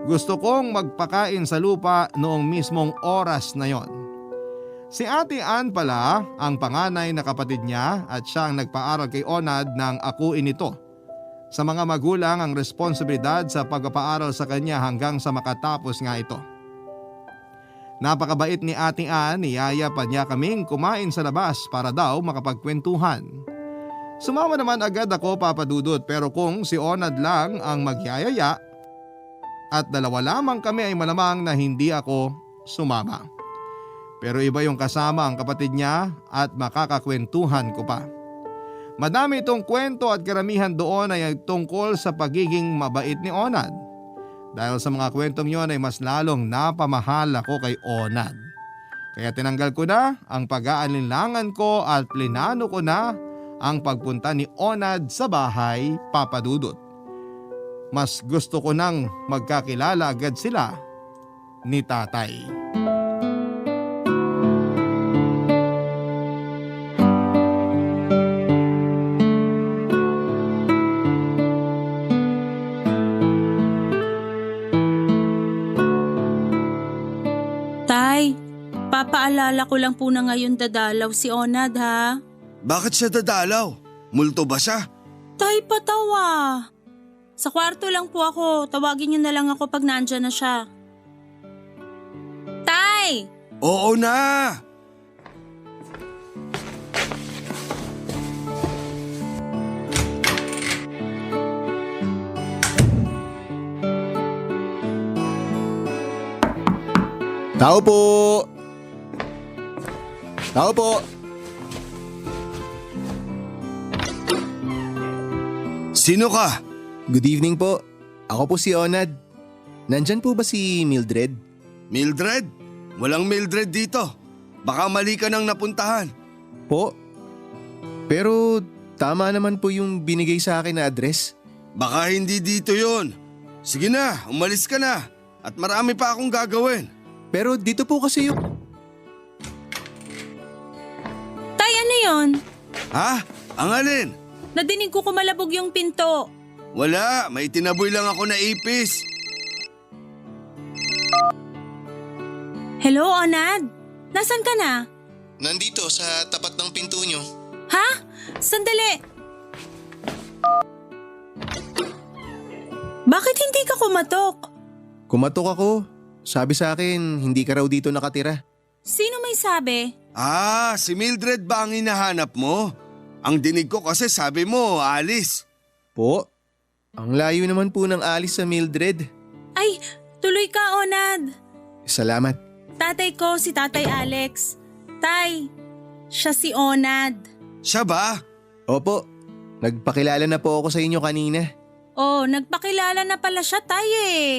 Gusto kong magpakain sa lupa noong mismong oras na yon. Si Ate Ann pala ang panganay na kapatid niya at siya ang nagpaaral kay Onad nang akuin ito. Sa mga magulang ang responsibilidad sa pagpapaaral sa kanya hanggang sa makatapos nga ito. Napakabait ni Ate Ann, niyaya pa niya kaming kumain sa labas para daw makapagkwentuhan. Sumama naman agad ako, Papa Dudut, pero kung si Onad lang ang magyayaya at dalawa lamang kami ay malamang na hindi ako sumama. Pero iba yung kasama ang kapatid niya at makakakwentuhan ko pa. Madami itong kwento at karamihan doon ay tungkol sa pagiging mabait ni Onad. Dahil sa mga kwentong yon ay mas lalong napamahal ako kay Onad. Kaya tinanggal ko na ang pag-aalinlangan ko at plinano ko na ang pagpunta ni Onad sa bahay, Papa Dudut. Mas gusto ko nang magkakilala agad sila ni Tatay. Tay, papaalala ko lang po na ngayon dadalaw si Onad ha. Bakit siya dadalaw? Multo ba siya? Tay, patawa. Sa kwarto lang po ako. Tawagin niyo na lang ako pag nandyan na siya. Tay! Oo na! Tao po! Tao po! Sino ka? Good evening po. Ako po si Onad. Nandyan po ba si Mildred? Mildred? Walang Mildred dito. Baka mali ka nang napuntahan. Po? Pero tama naman po yung binigay sa akin na address. Baka hindi dito yon. Sige na, umalis ka na. At marami pa akong gagawin. Pero dito po kasi yung... Tay, ano yon? Ha? Ang alin? Nadinig ko kumalabog yung pinto. Wala, may tinaboy lang ako na ipis. Hello, Onad? Nasaan ka na? Nandito sa tapat ng pinto nyo. Ha? Sandali. Bakit hindi ka kumatok? Kumatok ako. Sabi sa akin, hindi ka raw dito nakatira. Sino may sabi? Ah, si Mildred ba ang hinahanap mo? Ang dinig ko kasi sabi mo, Alice. Po? Ang layo naman po ng alis sa Mildred. Ay, tuloy ka, Onad. Salamat. Tatay ko si Tatay Alex. Tay, siya si Onad. Siya ba? Opo, nagpakilala na po ako sa inyo kanina. Oh, nagpakilala na pala siya, Tay eh.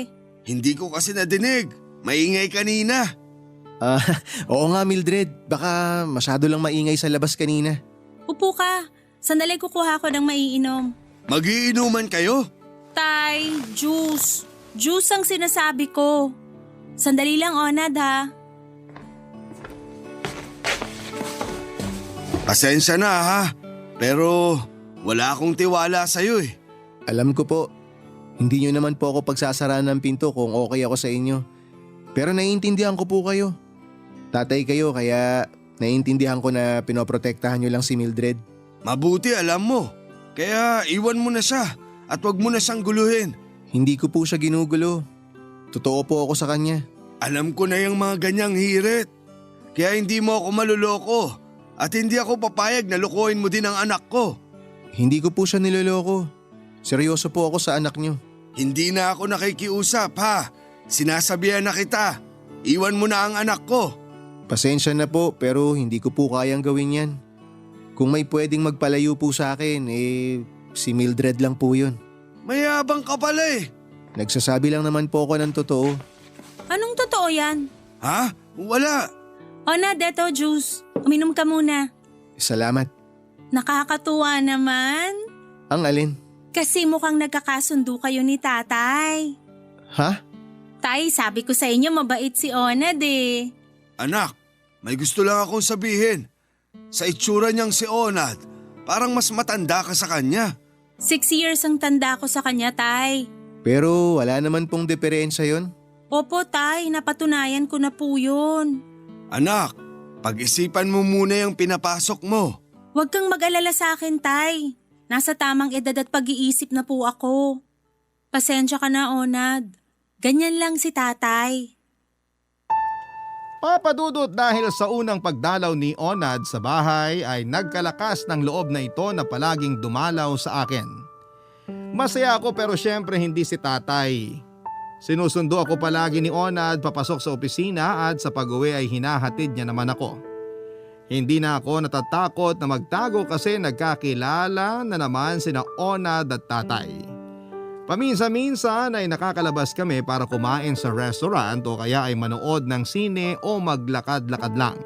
Hindi ko kasi nadinig. Maingay kanina. Oo nga Mildred, baka masyado lang maingay sa labas kanina. Upo ka. Sandali kukuha ko ng maiinom. Magiinuman kayo? Tay, juice. Juice ang sinasabi ko. Sandali lang, Onad ha. Pasensya na ha. Pero wala akong tiwala sa'yo eh. Alam ko po, hindi nyo naman po ako pagsasaraan ng pinto kung okay ako sa inyo. Pero naiintindihan ko po kayo. Tatay kayo kaya naiintindihan ko na pinoprotektahan nyo lang si Mildred. Mabuti alam mo. Kaya iwan mo na siya at wag mo na siyang guluhin. Hindi ko po siya ginugulo. Totoo po ako sa kanya. Alam ko na yung mga ganyang hirit. Kaya hindi mo ako maluloko. At hindi ako papayag na lukuhin mo din ang anak ko. Hindi ko po siya niloloko. Seryoso po ako sa anak nyo. Hindi na ako nakikiusap ha. Sinasabihan na kita. Iwan mo na ang anak ko. Pasensya na po pero hindi ko po kayang gawin yan. Kung may pwedeng magpalayo po sa akin, si Mildred lang po yun. Mayabang ka pala eh. Nagsasabi lang naman po ako ng totoo. Anong totoo yan? Ha? Wala. Onad, eto juice. Uminom ka muna. Salamat. Nakakatuwa naman. Ang alin? Kasi mukhang nagkakasundo kayo ni tatay. Ha? Tay, sabi ko sa inyo mabait si Onad eh. Anak, may gusto lang akong sabihin. Sa itsura niyang si Onad, parang mas matanda ka sa kanya. 6 years ang tanda ko sa kanya, tay. Pero wala naman pong diferensya yon. Opo, tay. Napatunayan ko na po yun. Anak, pag-isipan mo muna yung pinapasok mo. Huwag kang mag-alala sa akin, tay. Nasa tamang edad at pag-iisip na po ako. Pasensya ka na, Onad. Ganyan lang si tatay. Papadudot dahil sa unang pagdalaw ni Onad sa bahay ay nagkalakas ng loob na ito na palaging dumalaw sa akin. Masaya ako pero syempre hindi si tatay. Sinusundo ako palagi ni Onad papasok sa opisina at sa pag-uwi ay hinahatid niya naman ako. Hindi na ako natatakot na magtago kasi nagkakilala na naman sina Onad at tatay. Paminsan-minsan ay nakakalabas kami para kumain sa restaurant o kaya ay manood ng sine o maglakad-lakad lang.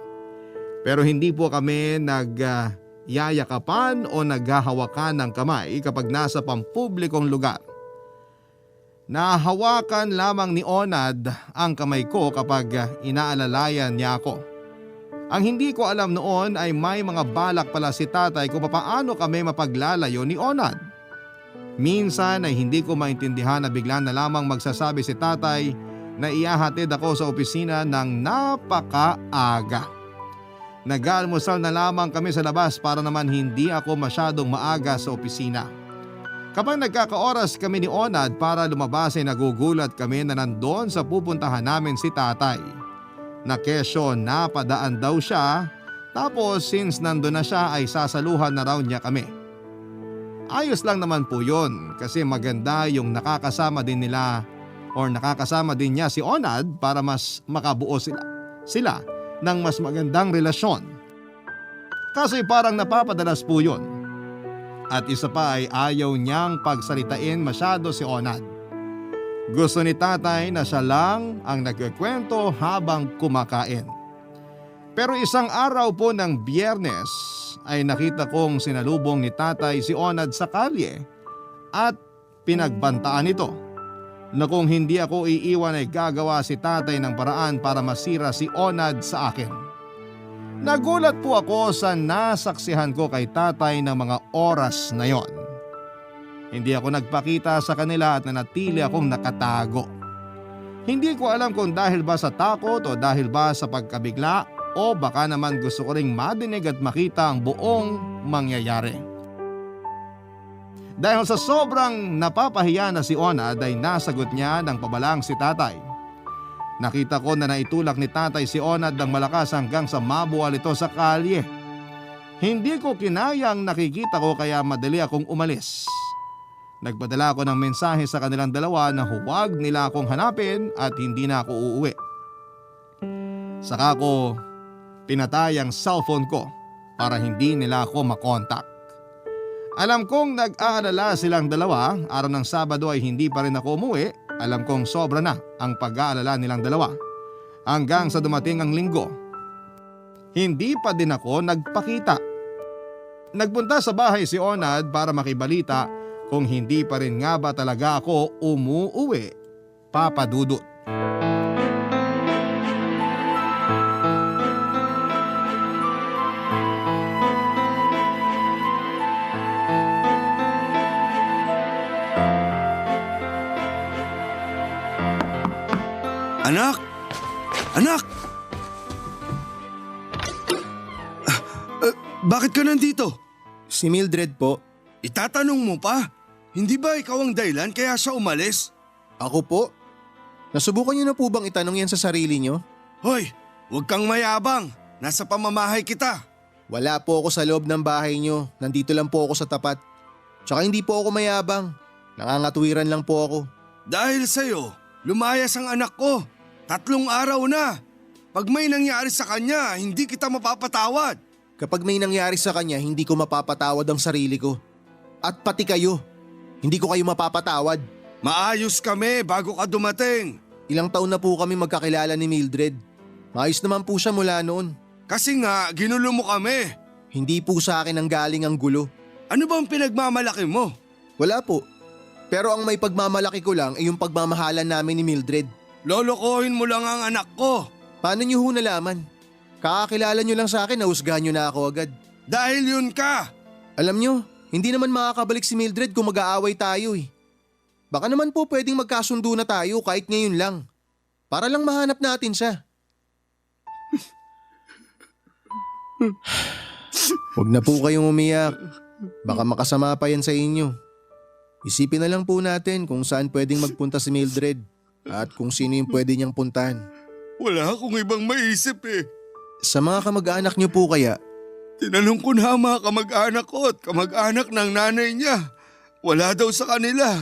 Pero hindi po kami nagyayakapan o naghahawakan ng kamay kapag nasa pampublikong lugar. Nahawakan lamang ni Onad ang kamay ko kapag inaalalayan niya ako. Ang hindi ko alam noon ay may mga balak pala si tatay kung paano kami mapaglalayo ni Onad. Minsan ay hindi ko maintindihan na bigla na lamang magsasabi si tatay na ihahatid ako sa opisina ng napakaaga. Nag-almusal na lamang kami sa labas para naman hindi ako masyadong maaga sa opisina. Kapag nagkakaoras kami ni Onad para lumabas ay nagugulat kami na nandoon sa pupuntahan namin si tatay. Na kesyo napadaan daw siya, tapos since nandoon na siya ay sasaluhan na raw niya kami. Ayos lang naman po yun kasi maganda yung nakakasama din nila or nakakasama din niya si Onad para mas makabuo sila ng mas magandang relasyon. Kasi parang napapadalas po yun. At isa pa ay ayaw niyang pagsalitain masyado si Onad. Gusto ni tatay na siya lang ang nagkikwento habang kumakain. Pero isang araw po ng Biyernes ay nakita kong sinalubong ni tatay si Onad sa kalye at pinagbantaan ito na kung hindi ako iiwan ay gagawa si tatay ng paraan para masira si Onad sa akin. Nagulat po ako sa nasaksihan ko kay tatay ng mga oras na yon. Hindi ako nagpakita sa kanila at nanatili akong nakatago. Hindi ko alam kung dahil ba sa takot o dahil ba sa pagkabigla o baka naman gusto ko ring madinig at makita ang buong mangyayari. Dahil sa sobrang napapahiya na si Onad ay nasagot niya ng pabalang si tatay. Nakita ko na naitulak ni tatay si Onad ng malakas hanggang sa mabuwal ito sa kalye. Hindi ko kinayang nakikita ko kaya madali akong umalis. Nagpadala ako ng mensahe sa kanilang dalawa na huwag nila akong hanapin at hindi na ako uuwi. Saka ko pinatay ang cellphone ko para hindi nila ako makontak. Alam kong nag-aalala silang dalawa, araw ng Sabado ay hindi pa rin ako umuwi. Alam kong sobra na ang pag-aalala nilang dalawa. Hanggang sa dumating ang Linggo. Hindi pa din ako nagpakita. Nagpunta sa bahay si Onad para makibalita kung hindi pa rin nga ba talaga ako umuuwi, Papa Dudut. Anak! Anak! Bakit ka nandito? Si Mildred po. Itatanong mo pa? Hindi ba ikaw ang dahilan kaya siya umalis? Ako po? Nasubukan niyo na po bang itanong yan sa sarili niyo? Hoy, huwag kang mayabang. Nasa pamamahay kita. Wala po ako sa loob ng bahay niyo. Nandito lang po ako sa tapat. Tsaka hindi po ako mayabang. Nangangatwiran lang po ako. Dahil sa'yo, lumayas ang anak ko. 3 araw na. Pag may nangyari sa kanya, hindi kita mapapatawad. Kapag may nangyari sa kanya, hindi ko mapapatawad ang sarili ko. At pati kayo. Hindi ko kayo mapapatawad. Maayos kami bago ka dumating. Ilang taon na po kami magkakilala ni Mildred. Maayos naman po siya mula noon. Kasi nga, ginulo mo kami. Hindi po sa akin ang galing ang gulo. Ano bang pinagmamalaki mo? Wala po. Pero ang may pagmamalaki ko lang ay yung pagmamahalan namin ni Mildred. Lolokohin mo lang ang anak ko. Paano niyo ho nalaman? Kakakilala niyo lang sa akin, nahusgahan niyo na ako agad. Dahil yun ka. Alam niyo, hindi naman makakabalik si Mildred kung mag-aaway tayo eh. Baka naman po pwedeng magkasundo na tayo kahit ngayon lang. Para lang mahanap natin siya. Huwag na po kayong umiyak. Baka makasama pa yan sa inyo. Isipin na lang po natin kung saan pwedeng magpunta si Mildred at kung sino yung pwede niyang puntahan. Wala akong ibang maisip eh. Sa mga kamag-anak niyo po kaya, Tinanong ko na ang mga kamag-anak ko at kamag-anak ng nanay niya. Wala daw sa kanila.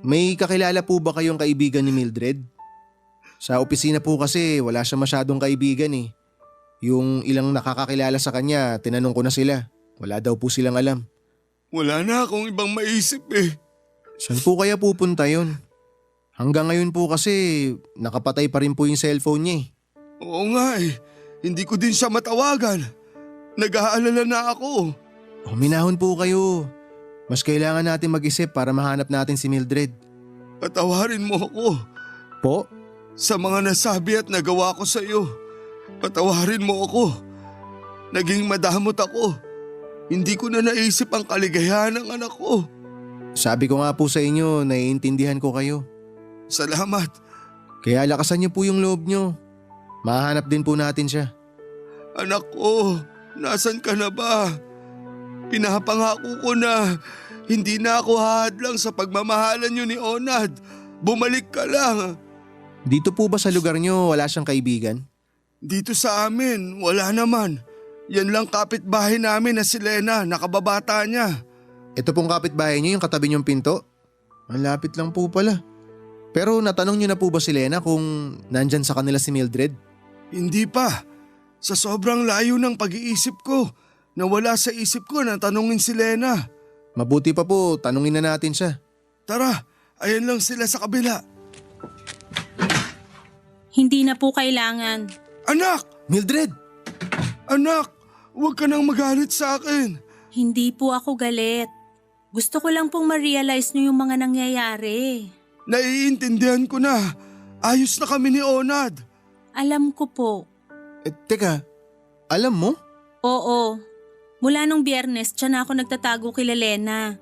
may kakilala po ba kayong kaibigan ni Mildred? Sa opisina po kasi wala siya masyadong kaibigan eh. Yung ilang nakakakilala sa kanya, tinanong ko na sila. Wala daw po silang alam. Wala na akong ibang maisip eh. Saan po kaya pupunta yun? Hanggang ngayon po kasi nakapatay pa rin po yung cellphone niya eh. Oo nga eh. Hindi ko din siya matawagan. Nag-aalala na ako. Huminahon po kayo. Mas kailangan natin mag-isip para mahanap natin si Mildred. Patawarin mo ako Po? sa mga nasabi at nagawa ko sa iyo. Patawarin mo ako. Naging madamot ako. Hindi ko na naisip ang kaligayahan ng anak ko. Sabi ko nga po sa inyo, naiintindihan ko kayo. Salamat. Kaya lakasan niyo po yung loob niyo. Mahanap din po natin siya. Anak ko, nasan ka na ba? Pinapangako ko na hindi na ako hahadlang sa pagmamahalan niyo ni Onad. Bumalik ka lang. Dito po ba sa lugar niyo wala siyang kaibigan? Dito sa amin, wala naman. Yan lang kapitbahay namin na si Lena, nakababata niya. Ito pong kapitbahay niyo yung katabi niyong pinto? Ang lapit lang po pala. Pero natanong niyo na po ba si Lena kung nandyan sa kanila si Mildred? Hindi pa. Sa sobrang layo ng pag-iisip ko, nawala sa isip ko na tanungin si Lena. Mabuti pa po, tanungin na natin siya. Tara, ayan lang sila sa kabila. Hindi na po kailangan. Anak! Mildred! Anak! Huwag ka nang magalit sa akin. Hindi po ako galit. Gusto ko lang pong ma-realize niyo yung mga nangyayari. Naiintindihan ko na. Ayos na kami ni Onad. Alam ko po. Teka, alam mo? Oo. Mula nung Biyernes, tiyan na ako nagtatago kila Lena.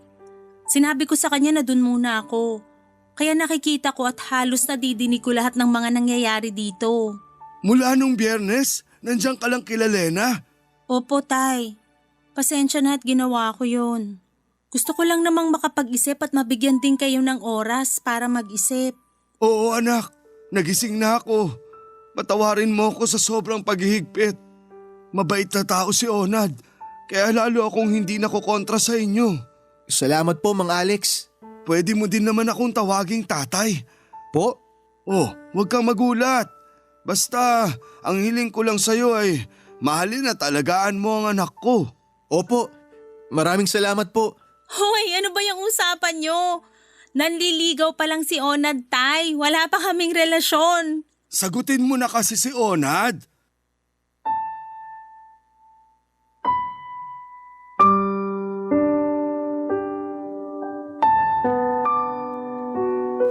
Sinabi ko sa kanya na dun muna ako. Kaya nakikita ko at halos nadidinig ko lahat ng mga nangyayari dito. Mula nung Biyernes, nandiyan ka lang kila Lena. Opo, Tay. Pasensya na at ginawa ko yun. Gusto ko lang namang makapag-isip at mabigyan din kayo ng oras para mag-isip. Oo anak, nagising na ako. Patawarin mo ako sa sobrang paghihigpit. Mabait na tao si Onad, kaya lalo akong hindi nakukontra sa inyo. Salamat po, Mang Alex. Pwede mo din naman akong tawaging tatay. Po? Oh, huwag kang magulat. Basta, ang hiling ko lang sa'yo ay mahalin at alagaan mo ang anak ko. Opo, maraming salamat po. Hoy, ano ba yung usapan nyo? Nanliligaw pa lang si Onad, Tay. Wala pa kaming relasyon. Sagutin mo na kasi si Onad.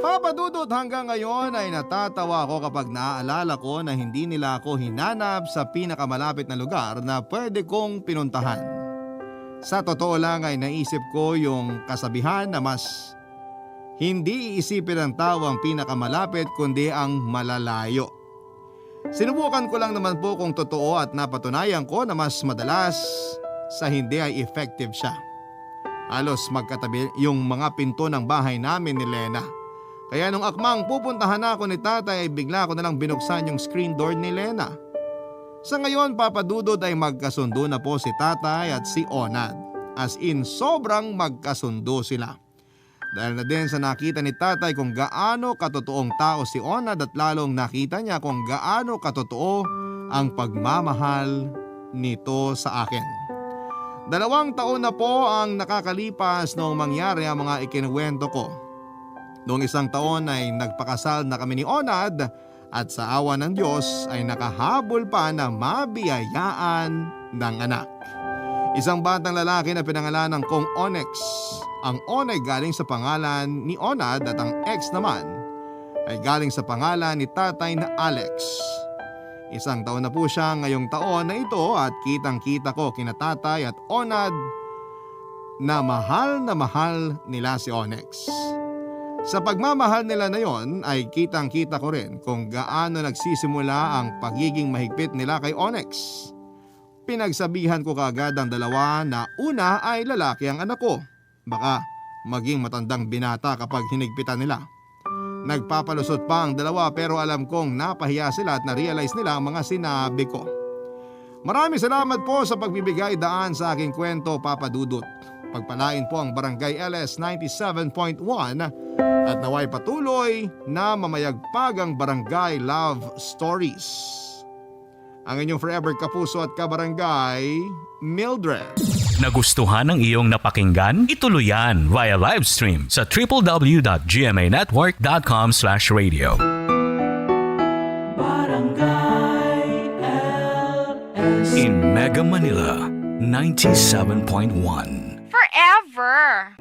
Papa Dudut, hanggang ngayon ay natatawa ako kapag naaalala ko na hindi nila ako hinanap sa pinakamalapit na lugar na pwede kong pinuntahan. Sa totoo lang ay naisip ko yung kasabihan na mas hindi iisipin ng tao ang pinakamalapit kundi ang malalayo. Sinubukan ko lang naman po kung totoo at napatunayan ko na mas madalas sa hindi ay effective siya. Halos magkatabi yung mga pinto ng bahay namin ni Lena. Kaya nung akmang pupuntahan ako ni tatay ay bigla ko nalang binuksan yung screen door ni Lena. Sa ngayon, Papa Dudut, ay magkasundo na po si tatay at si Onad. As in, sobrang magkasundo sila. Dahil na din sa nakita ni tatay kung gaano katotoong tao si Onad at lalong nakita niya kung gaano katotoo ang pagmamahal nito sa akin. 2 taon na po ang nakakalipas noong mangyari ang mga ikinuwento ko. Noong 1 taon ay nagpakasal na kami ni Onad at sa awa ng Diyos ay nakahabol pa na mabiyayaan ng anak. Isang batang lalaki na pinangalanan kong Onyx. Ang On ay galing sa pangalan ni Onad at ang X naman ay galing sa pangalan ni tatay na Alex. 1 taon na po siya ngayong taon na ito at kitang-kita ko kina tatay at Onad na mahal nila si Onyx. Sa pagmamahal nila na yon ay kitang-kita ko rin kung gaano nagsisimula ang pagiging mahigpit nila kay Onyx. Pinagsabihan ko kaagad ang dalawa na una ay lalaki ang anak ko. Baka maging matandang binata kapag hinigpitan nila. Nagpapalusot pa ang dalawa pero alam kong napahiya sila at na-realize nila ang mga sinabi ko. Maraming salamat po sa pagbibigay daan sa aking kwento, Papa Dudut. Pagpalain po ang Barangay LS 97.1 at naway patuloy na mamayagpag ang Barangay Love Stories. Ang inyong forever kapuso at kabarangay, Mildred. Nagustuhan ng iyong napakinggan? Ituloy yan via live stream sa www.gmanetwork.com/radio. In Mega Manila, 97.1. Forever.